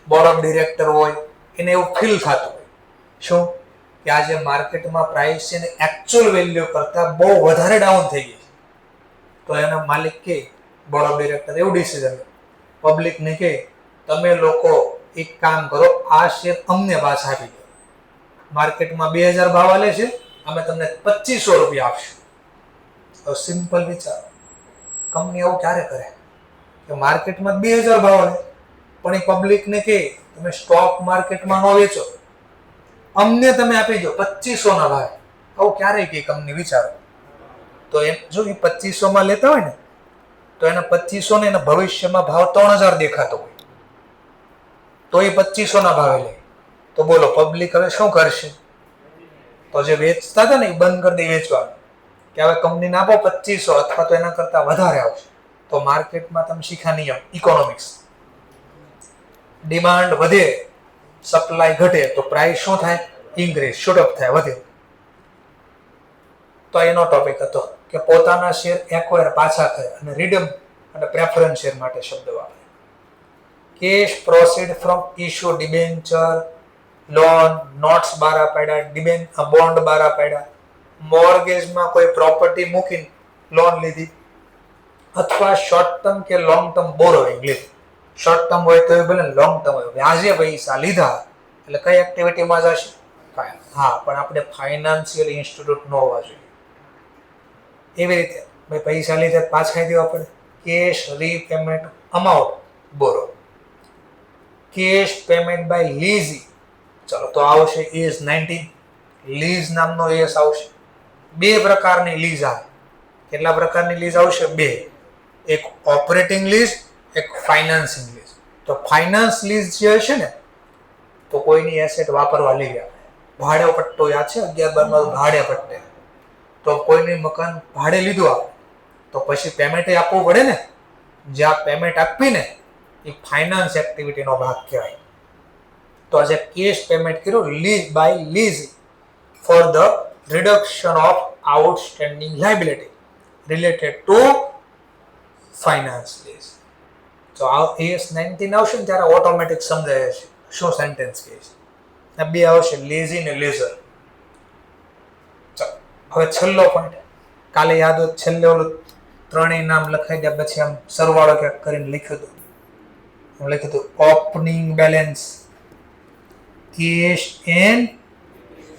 [SPEAKER 1] બોર્ડ ઓફ ડિરેક્ટર હોય એને એવું ફીલ થતું હોય શું કે આજે માર્કેટમાં પ્રાઇસ છે ને એકચ્યુઅલ વેલ્યુ કરતાં બહુ વધારે ડાઉન થઈ ગઈ, તો એના માલિક કે બોર્ડ ઓફ ડિરેક્ટર એવું ડિસિઝન પબ્લિકને કે તમે લોકો એક કામ કરો, આ શેર અમને પાછા આપી દો. માર્કેટમાં 2000 ભાવ આલે છે, અમે તમને 2500 રૂપિયા આપશું. તો સિમ્પલ વિચારો, કંપની એવું ક્યારે કરે કે માર્કેટમાં 2000 ભાવ આલે પણ એ પબ્લિકને કે તમે સ્ટોક માર્કેટમાં ન વેચો, અમને તમે આપી દો 2500 ના ભાવે. આવું ક્યારે કે કંપની? વિચારો. તો એમ જો એ 2500 માં લેતા હોય ને તો એના 2500 ને એના ભવિષ્યમાં ભાવ 3000 દેખાતો હોય તો એ 2500 ના ભાવે લે. તો બોલો પબ્લિક હવે શું કરશે? તો જે વેચતા હતા ને એ બંધ કરી દે વેચવાનું, કે હવે કંપનીને આપો 2500 અથવા તો એના કરતા વધારે આવશે. તો માર્કેટમાં તમે શીખા નિયમ ઇકોનોમિક્સ, ડિમાન્ડ વધે સપ્લાય ઘટે તો પ્રાઇસ શું થાય? ઇન્ક્રીઝ, શૂટઅપ થાય, વધે. તો એનો ટોપિક હતો કે પોતાના શેર એક્વાયર પાછા કરે અને રિડમ અને પ્રેફરન્સ શેર માટે શબ્દ વાપરે. Cash proceed from issue debenture, loan, notes બારા પાડ્યા, બોન્ડ બારા પાડ્યા, મોર્ગેજમાં કોઈ પ્રોપર્ટી મૂકીને લોન લીધી, અથવા શોર્ટ ટર્મ કે લોંગ ટર્મ બોરોઇંગ લીધી. શોર્ટ ટર્મ હોય તો ભલે, લોંગ ટર્મ હોય વ્યાજે પૈસા લીધા એટલે કઈ એક્ટિવિટીમાં જશે? હા, પણ આપણે ફાઇનાન્શિયલ ઇન્સ્ટિટ્યૂટ ન હોવા જોઈએ. એવી રીતે ભાઈ પૈસા લીધે પાછા દેવા પડે. Cash repayment amount borrow, cash payment by lease. ચલો તો આવશે એસ 19, લીઝ નામનો એસ આવશે. 2 પ્રકારની લીઝ આવે. કેટલા પ્રકારની લીઝ આવશે? 2. એક ઓપરેટિંગ લીઝ, એક ફાઇનાન્સિંગ લીઝ. તો ફાઇનાન્સ લીઝ જે હશે ને તો કોઈની એસેટ વાપરવા લઈ આવે. ભાડે પટ્ટો યાદ છે 11-12 ભાડે પટ્ટે, તો કોઈની મકાન ભાડે લીધું આવે તો પછી પેમેન્ટ આપવું પડે ને. જ્યાં પેમેન્ટ આપવી ને એ ફાઇનાન્સ એક્ટિવિટીનો ભાગ કહેવાય. તો આજે કેશ પેમેન્ટ કર્યું lease by lease for the reduction of outstanding liability related to finance lease. તો આ એસ 19 આવશે ને ત્યારે ઓટોમેટિક સમજાય છે શું સેન્ટેન્સ કહે છે. આ 2 આવશે, લેઝી ને લેઝર. હવે છેલ્લો પોઈન્ટ, કાલે યાદ હોય છેલ્લે ઓલું 3 નામ લખાઈ ગયા પછી આમ સરવાળો ક્યાંક કરીને લખ્યું હતું opening balance, cash and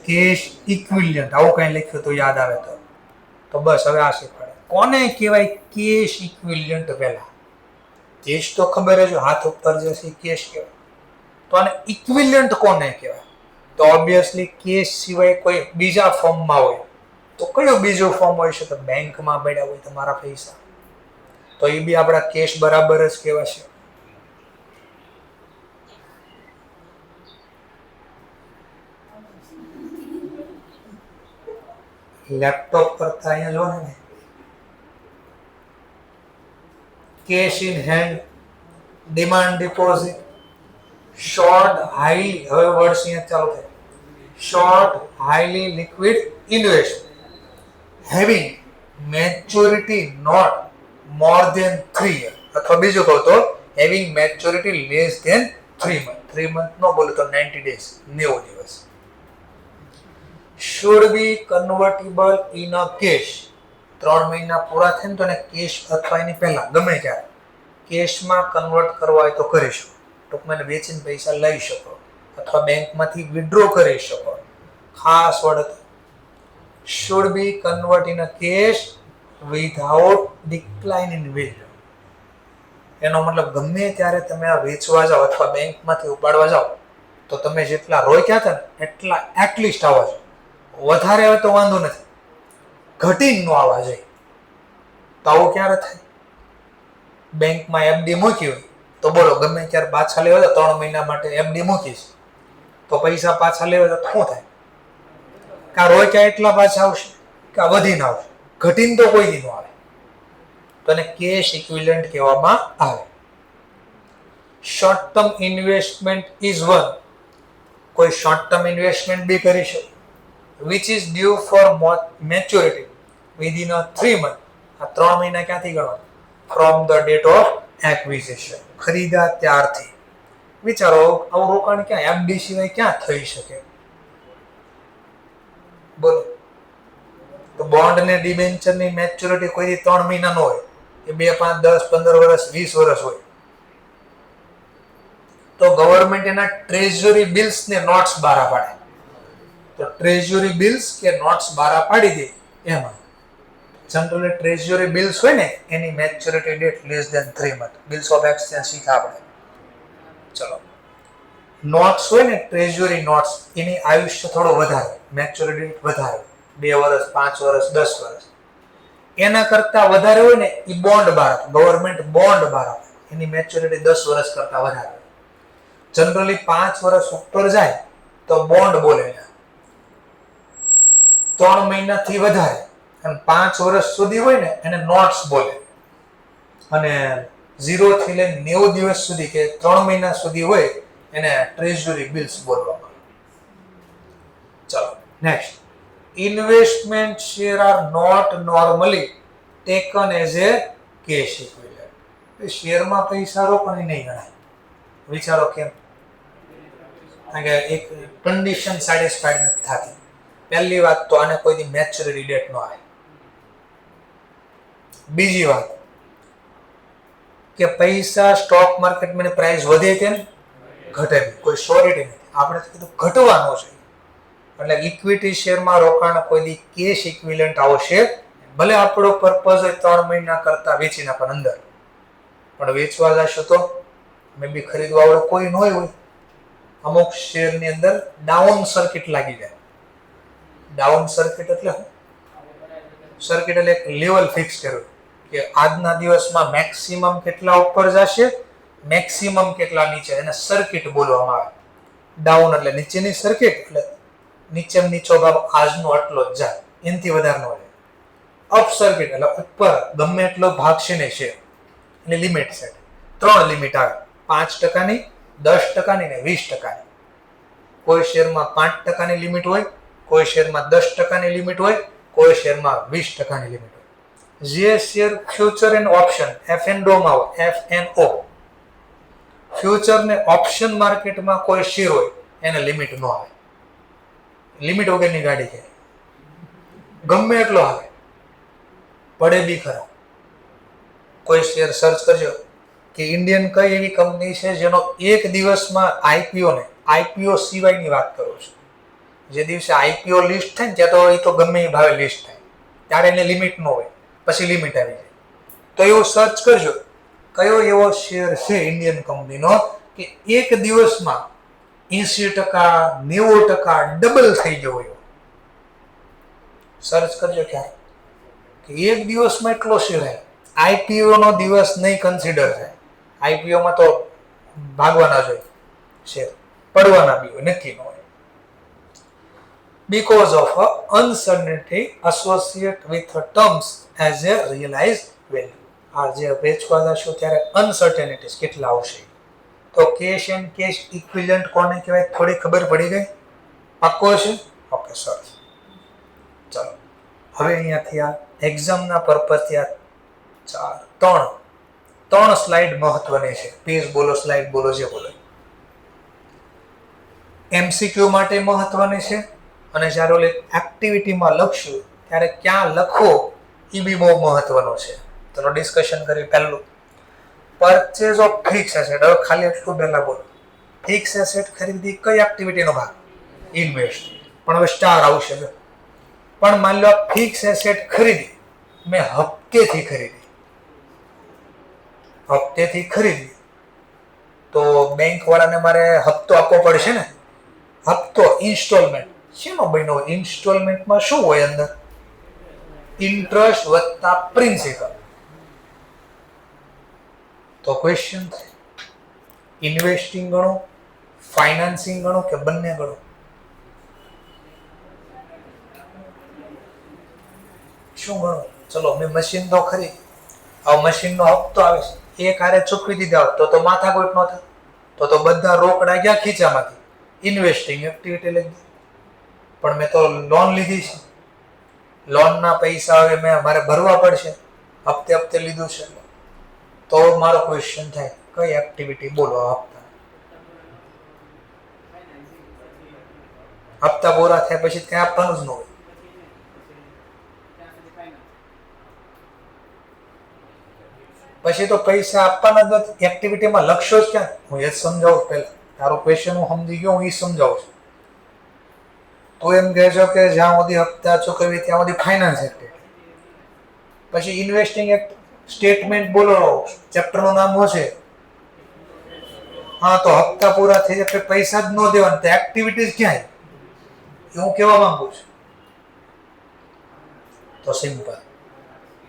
[SPEAKER 1] cash equivalent, આવું કઈ લખ્યું તો યાદ આવે તો બસ હવે આ શીખવાડે. કોને કહેવાય કેશ ઇક્વિવેલન્ટ? પહેલા કેશ તો ખબર જ હાથ ઉપર જે છે કેશ કહેવાય. તો આને ઇક્વિવેલન્ટ કોને કહેવાય? તો ઓબ્વિયસલી કેશ સિવાય કોઈ બીજા ફોર્મમાં હોય તો કયો બીજો ફોર્મ હોય છે? તો બેંકમાં પડ્યા હોય તમારા પૈસા, તો એ બી આપણા કેશ બરાબર જ કહેવાશે. લેપટોપ કરતા અહીંયા જો ને cash in hand, demand deposit, short highly, હવે વર્ડ્સ અહીંયા ચાલુ થાય, short highly liquid investment having maturity not more than 3 years, અથવા બીજું કહો તો having maturity less than 3 months. 3 month નો બોલો તો 90 days, 90 દિવસ. should be convertible in a cash, 3 મહિના પૂરા થાય ને તો એને કેશ અથવા એની પહેલા ગમે ત્યારે કેશમાં કન્વર્ટ કરવા હોય તો કરી શકો. ટૂંકમાં વેચીને પૈસા લઈ શકો અથવા બેંકમાંથી વિડ્રો કરી શકો. ખાસ word should be convert in a cash without decline in value. એનો મતલબ ગમે ત્યારે તમે આ વેચવા જાઓ અથવા બેંકમાંથી ઉપાડવા જાઓ તો તમે જેટલા રોક્યા હતા ને એટલા એટલીસ્ટ આવવા જોઈએ. વધારે આવે તો વાંધો નથી, ઘટીને ન આવવા જોઈએ. તો આવું ક્યારે થાય? બેંકમાં એફડી મૂકી હોય તો બોલો ગમે ત્યારે પાછા લેવા તો 3 મહિના માટે એફડી મૂકીશ તો પૈસા પાછા લેવા તો શું થાય? કા રોક્યા એટલા પાછા આવશે કા વધીને આવશે, ઘટીને તો કોઈ દી ન આવે. તો એને કેશ ઇક્વિવેલન્ટ કહેવામાં આવે. Short term investment is one. કોઈ શોર્ટ ટર્મ ઇન્વેસ્ટમેન્ટ બી કરી શકે, which is due for maturity within 3 months. આ 3 મહિના ક્યાંથી ગણવાના? From the date of acquisition, ખરીદા ત્યારથી. વિચારો આવું રોકાણ ક્યાં એફડી સિવાય ક્યાં થઈ શકે? બોલો. તો બોન્ડ ને ડિબેન્ચર ની મેચ્યોરિટી કોઈ 3 મહિના નો હોય, એ 2, 5, 10, 15 વર્ષ 20 વર્ષ હોય. તો ગવર્મેન્ટ એના ટ્રેઝરી બિલ્સ ને નોટ્સ બહાર પાડે. તો ટ્રેઝરી બિલ્સ કે નોટ્સ બહાર પાડી દે એમાં જનરલી ટ્રેઝરી બિલ્સ હોય ને એની maturity date less than 3 months. Bills of exchange શીખા આપણે. ચલો, નોટ્સ હોય ને ટ્રેઝરી નોટ્સ, એની આયુષ્ય થોડો વધારે, મેચ્યોરિટી ડેટ વધારે, 2 વર્ષ, 5 વર્ષ, 10 વર્ષ. એના કરતા વધારે હોય ને એ બોન્ડ બહાર, ગવર્મેન્ટ બોન્ડ બહાર આપે, એની મેચ્યોરિટી 10 વર્ષ કરતા વધારે. જનરલી 5 વર્ષ ઉપર જાય તો બોન્ડ બોલે, 3 મહિનાથી વધારે અને 5 વર્ષ સુધી હોય ને એને નોટ્સ બોલે, અને 0 થી લઈને 90 દિવસ સુધી કે 3 મહિના સુધી હોય એને ટ્રેઝરી બિલ્સ બોલવામાં. ચલો next, investment share are not normally taken as a cash equivalent. શેરમાં પૈસા રોકવાની નહીં ગણાય. વિચારો કેમ? કારણ કે એક કન્ડિશન સેટિસ્ફાઈડ નથી થતી. પહેલી વાત તો આને કોઈ મેચ્યોરિટી ડેટ ન આવે. બીજી વાત કે પૈસા સ્ટોક માર્કેટમાં પ્રાઇસ વધે તેમ ઘટે, કોઈ શ્યોરિટી નથી. આપણે કીધું ઘટવાનો છે, એટલે ઇક્વિટી શેરમાં રોકાણ કોઈ દી કેશ ઇક્વિવેલન્ટ આવશે. ભલે આપણો પર્પઝ હોય 3 મહિના કરતા વેચી નાખવાનો અંદર, પણ વેચવા જશો તો મે બી ખરીદવા વાળો કોઈ ન હોય. અમુક શેરની અંદર ડાઉન સર્કિટ લાગી જાય. ડાઉન સર્કિટ એટલે શું? સર્કિટ એટલે એક લેવલ ફિક્સ કર્યું કે આજના દિવસમાં મેક્સિમમ કેટલા ઉપર જશે, મેક્સિમમ કેટલા નીચે, એને સર્કિટ બોલવામાં આવે. ડાઉન એટલે નીચેની સર્કિટ, એટલે નીચે નીચો ભાગ આજનો આટલો જ જાય, એનાથી વધારે ન હોય. અપ સર્કિટ એટલે ઉપર ગમે એટલો ભાગ છે ને શેર, એટલે લિમિટ સેટ. 3 લિમિટ આવે, 5%ની, 10%ની ને 20%ની. કોઈ શેરમાં 5%ની લિમિટ હોય, કોઈ શેરમાં 10%ની લિમિટ હોય, કોઈ શેરમાં 20%ની લિમિટ હોય. જે share future and option FNO માં હોય, FNO ફ્યુચર ને ઓપ્શન માર્કેટમાં કોઈ શેર હોય એને લિમિટ ન આવે. લિમિટ વગરની ગાડી છે, ગમે એટલો આવે, પડે બી ખરા. કોઈ શેર સર્ચ કરજો કે ઇન્ડિયન કઈ એવી કંપની છે જેનો એક દિવસમાં આઈપીઓ સિવાયની વાત કરું છું, જે દિવસે આઈપીઓ લિસ્ટ થાય ને ત્યાં તો એ તો ગમે એ ભાવે લિસ્ટ થાય, ત્યારે એને લિમિટ ન હોય, પછી લિમિટ આવી જાય. તો એવું સર્ચ કરજો કયો એવો શેર છે ઇન્ડિયન કંપનીનો કે એક દિવસમાં 80%, 90% ડબલ થઈ ગયો હોય. સર્ચ કરજો ક્યારે કે એક દિવસમાં એટલો શેર આવે. આઈપીઓ નો દિવસ નહીં કન્સિડર થાય. આઈપીઓમાં તો ભાગવાના જ હોય શેર, પડવાના બી હોય, નક્કી ન હોય. Because of uncertainty associated with terms as a realized value. આ જે વેચવા જશો ત્યારે અનસર્ટેનિટીઝ કેટલા આવશે. તો કેશ એન્ડ કેશ ઇક્વિવેલન્ટ કોને કહેવાય થોડી ખબર પડી ગઈ? પાક્કો છે? ઓકે સરસ. ચલો હવે અહીંયાથી આ એક્ઝામના પર્પઝથી આ ત્રણ સ્લાઇડ મહત્વની છે. પેજ બોલો, સ્લાઇડ બોલો, જે બોલો. એમસીક્યુ માટે મહત્વની છે, અને જ્યારે ઓલી એક્ટિવિટીમાં લખશું ત્યારે ક્યાં લખવો એ બી બહુ મહત્વનો છે. ચલો ડિસ્કશન કરી. પહેલું, પરચેઝ ઓફ ફિક્સ એસેટ. હવે ખાલી એટલું પહેલા બોલો, ફિક્સ એસેટ ખરીદી કઈ એક્ટિવિટીનો ભાગ? ઇન્વેસ્ટ. પણ હવે સ્ટાર આવશે. પણ માની લો ફિક્સ એસેટ ખરીદી મેં હપ્તેથી ખરીદી, તો બેંક વાળાને મારે હપ્તો આપવો પડશે ને. હપ્તો ઇન્સ્ટોલમેન્ટ શેનો બન્યો? ઇન્સ્ટોલમેન્ટમાં શું હોય અંદર? ઇન્ટરેસ્ટ વત્તા પ્રિન્સિપલ. તો ક્વેશ્ચન છે, ઇન્વેસ્ટિંગ ગણો, ફાઇનાન્સિંગ ગણો કે બંને ગણો? શું ગણો? ચલો મેં મશીન તો ખરી, આ મશીનનો હપ્તો આવે છે, એક હારે ચૂકવી દીધા તો માથાકૂટ ન થાય. તો બધા રોકડા ક્યાં ખીચામાંથી? ઇન્વેસ્ટિંગ એક્ટિવિટી લઈ. પણ મેં તો લોન લીધી છે, લોનના પૈસા હવે મારે ભરવા પડશે, હપ્તે હપ્તે લીધું છે. તો મારો ક્વેશ્ચન થાય, કઈ એક્ટિવિટી બોલો? હપ્તા પૂરા થયા પછી ક્યાં આપવાનું જ ન હોય. પછી તો પૈસા આપવાના જ નથી. એક્ટિવિટીમાં લક્ષ્યો જ ક્યાં? હું એ જ સમજાવું. પહેલા તારો ક્વેશ્ચન હું સમજી ગયો, હું એ સમજાવું છું. તો એમ કહેશો કે જ્યાં સુધી હપ્તા ચૂકવી ત્યાં સુધી ફાઇનાન્સ એક્ટિવિટી. પછી ઇન્વેસ્ટિંગ સ્ટેટમેન્ટ બોલો, ચેપ્ટરનું નામ હશે. હા, તો હપ્તા પૂરા થઈ જાય પૈસા જ ન દેવાના, તો એક્ટિવિટીઝ ક્યાંય? હું કેવા માંગુ છું. તો સિમ્પલ,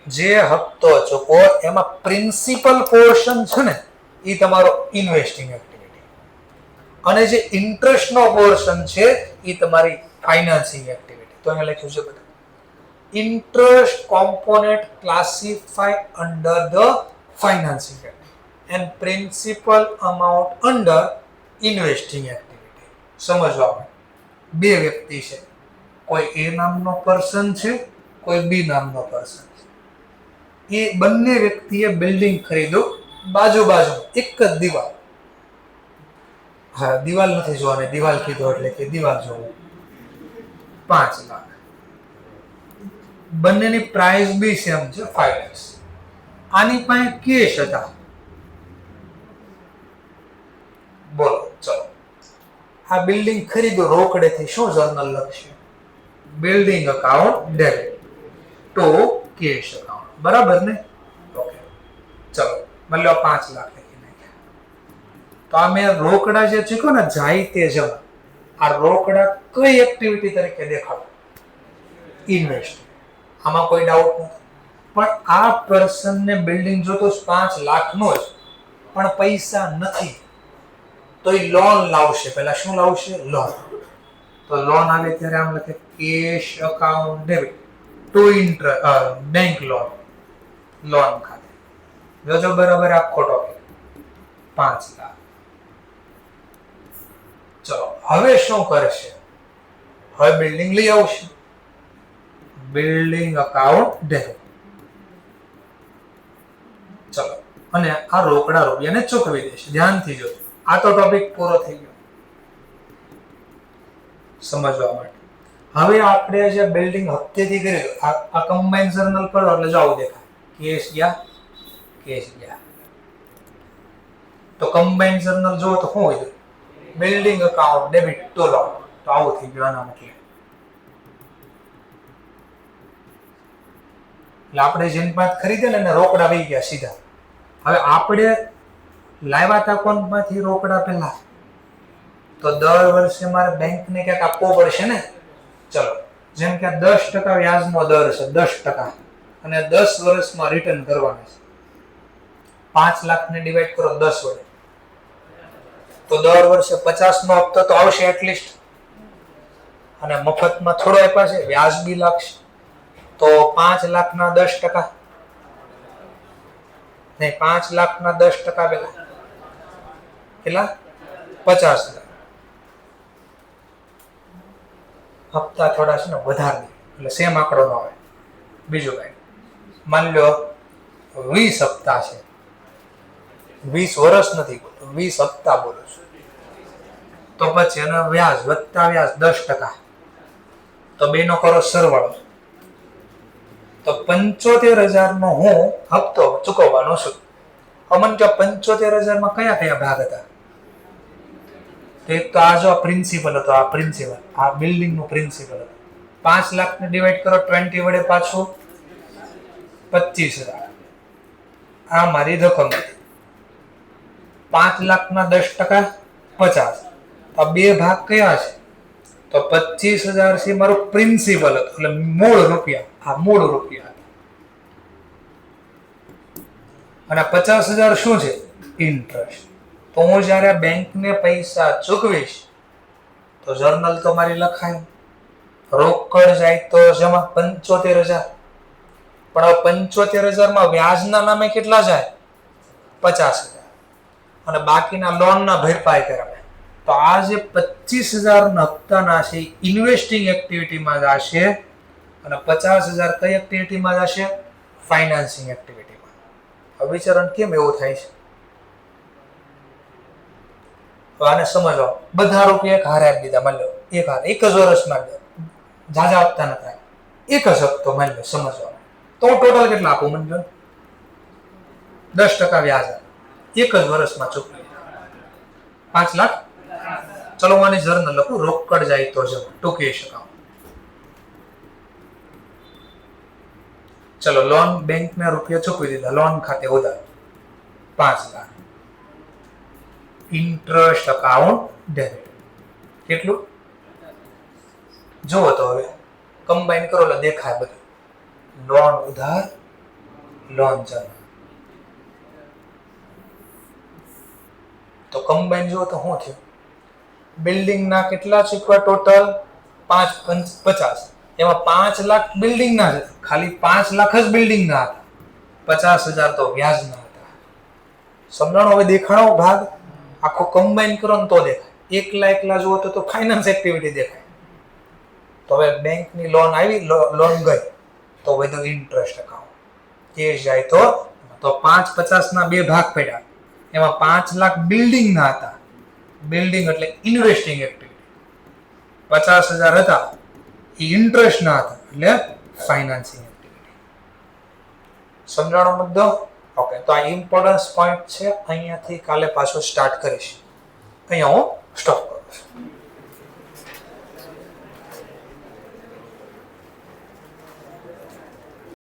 [SPEAKER 1] જે હપ્તો ચૂકવો એમાં પ્રિન્સિપલ પોર્શન છે ને, એ તમારો ઇન્વેસ્ટિંગ એક્ટિવિટી, અને જે ઇન્ટરેસ્ટનો પોર્શન છે એ તમારી ફાઇનાન્સિંગ એક્ટિવિટી. તો અહીંયા લખ્યું છે બધા, interest component classified under the financing activity and principal amount under investing activity. સમજવા માટે બે વ્યક્તિ છે, કોઈ એ નામનો પર્સન છે, કોઈ બી નામનો પર્સન છે. એ બંને વ્યક્તિએ બિલ્ડિંગ ખરીદ્યું બાજુ એક જ દિવાલ. હા, દિવાલ નથી જોવાની, દિવાલ કીધો એટલે કે દિવાલ જોવું. 5 લાખ. બંનેની પ્રાઇસ બી સેમ છે, 5 lakhs. આની પાસે કેશ હતા. બોલો, ચલો, આ બિલ્ડિંગ ખરીદો રોકડેથી, શું જર્નલ લખશે? Building account debit to cash account. બરાબર ને? ઓકે, ચલો, મતલબ 5 લાખ લખી નાખ્યા. તો આ મેં રોકડા જે ચૂક્યો ને, જાય તે જમા, આ રોકડા કઈ એક્ટિવિટી તરીકે દેખાડો? ઇન્વેસ્ટ. આમાં કોઈ ડાઉટ નથી. પણ આ પર્સનને બિલ્ડિંગ જોતો 5 લાખનો જ, પણ પૈસા નથી, તો એ લોન લાવશે. પહેલા શું લાવશે? લોન. તો લોન આવે ત્યારે આમ લખે cash account debit to bank loan, loan ખાતે. જોજો બરાબર આખો ટોપિક 5 લાખ. ચલો, હવે શું કરશે? હવે બિલ્ડિંગ લઈ આવશે, બિલ્ડિંગ અકાઉન્ટ ડેબિટ. ચલો, અને આ રોકડા રૂપિયાને ચૂકવી દેશે. ધ્યાનથી જોજો, આ તો ટોપિક પૂરો થઈ ગયો સમજવા માટે. હવે આપણે જે બિલ્ડિંગ હપ્તેથી કરી, આ કમ્બાઈન જર્નલ કરો એટલે જો આવું દેખાય, કેશ ગયા, કેશ ગયા. તો કમ્બાઈન જર્નલ જો તો શું હોય? Building account debit to loan. તો આવું થઈ ગયું આના મતલબ. એટલે આપણે જેની પાસે ખરીદે ને એને રોકડા વહી ગયા સીધા. હવે આપણે લાવ્યા હતા અકાઉન્ટમાંથી રોકડા પહેલા, તો દર વર્ષે મારે બેંકને ક્યાંક આપવો પડશે ને. ચલો, જેમ કે 10% વ્યાજનો દર છે, 10%, અને 10 વર્ષમાં રિટર્ન કરવાના છે. 5 લાખને ડિવાઈડ કરો 10 વડે, તો દર વર્ષે 50 નો હપ્તો તો આવશે એટલીસ્ટ. અને મફતમાં થોડો આપ્યા છે, વ્યાજ બી લાગશે. તો 5 લાખના 10%, નહીં, 5 લાખના 10% પેલા કેટલા? 50 લાખ. હપ્તા થોડા છે ને વધારે, એટલે સેમ આંકડો ન આવે. બીજું કઈ, માની લો 20 હપ્તા છે, 20 વર્ષ નથી બોલતો, 20 હપ્તા બોલું છું. તો પછી એનો વ્યાજ વત્તા વ્યાજ 10%, તો બેનો કરો સરવાળો, તો 75,000 નો હું હપ્તો ચૂકવવાનો છું. અમન કે 75,000 માં કયા કયા ભાગ હતા? એક તો આ જો પ્રિન્સિપલ હતો, આ પ્રિન્સિપલ, આ બિલ્ડિંગ નું પ્રિન્સિપલ હતું. 5 લાખ ને ડિવાઈડ કરો 20 વડે, પાછું 25,000. આ મારી રકમ હતી. 5 લાખના 10% 50. આ બે ભાગ કયા છે? તો 25,000 છે મારો પ્રિન્સિપલ હતો, એટલે મૂળ રૂપિયા. આ મૂળ રૂપિયા અને 50,000 શું છે? ઇન્ટરેસ્ટ. તો હું જયારે બેંકને પૈસા ચૂકવીશ તો જર્નલ તો મારી લખાય, રોકડ જાય તો જમા 75,000. પણ હવે 75,000 માં વ્યાજના નામે કેટલા જાય? 50,000. અને બાકીના લોનના ભરપાઈ કરાવે. તો આ જે 25,000 હપ્તાના છે ઇન્વેસ્ટિંગ એક્ટિવિટીમાં જશે અને 50,000 કઈ એક્ટિવિટીમાં જશે? ફાઇનાન્સિંગ એક્ટિવિટીમાં. હવે વિચારણ કેમ એવું થાય છે? તો આને સમજો. બધા રૂપિયા એક હારે આપી દીધા, માની લો એક હારે, એક જ વર્ષમાં ઝાઝા હપ્તા ન થાય, એક જ હપ્તો માની લો, સમજો. તો ટોટલ કેટલા આપું? માની લો 10% વ્યાજ એક જ વર્ષમાં ચૂકવી 5 લાખ. ચલો મને જર્નલ લખું, રોકડ જાય તો જ ટૂંકી શકાય. ચલો લોન બેંકના રૂપિયા ચૂકવી દીધા, લોન ખાતે ઉધાર 5 લાખ. ઇન્ટરેસ્ટ અકાઉન્ટ ડેબિટ કેટલું? જુઓ તો હવે કમ્બાઈન કરો એટલે દેખાય બધું. લોન ઉધાર, લોન જમા. તો કમ્બાઈન જુઓ તો શું થયું? બિલ્ડિંગના કેટલા ચૂકવા ટોટલ? 5,50. એમાં 5 લાખ બિલ્ડિંગના જ હતા, ખાલી 5 લાખ જ બિલ્ડિંગના હતા, 50,000 તો વ્યાજના હતા. સમજાણો? હવે દેખાણો ભાગ આખો કમ્બાઈન કરો ને તો દેખાય. એકલા જુઓ તો ફાઇનાન્સ એક્ટિવિટી દેખાય. તો હવે બેંકની લોન આવી, લોન ગઈ, તો બધું ઇન્ટરેસ્ટ અકાઉન્ટ. કેશ જાય તો 5,50 ના બે ભાગ પડ્યા. એમાં 5 લાખ બિલ્ડિંગના હતા. બિલ્ડિંગ એટલે ઇન્વેસ્ટિંગ એક્ટિવિટી. 50,000 હતા એ ઇન્ટરેસ્ટના હતા એટલે ફાઇનાન્સિંગ એક્ટિવિટી. સમજાણો મુદ્દો? ઓકે, તો આ ઇમ્પોર્ટન્સ પોઈન્ટ છે. અહીંયાથી કાલે પાછો સ્ટાર્ટ કરીશ. અહીંયા હું સ્ટોપ કરું છું.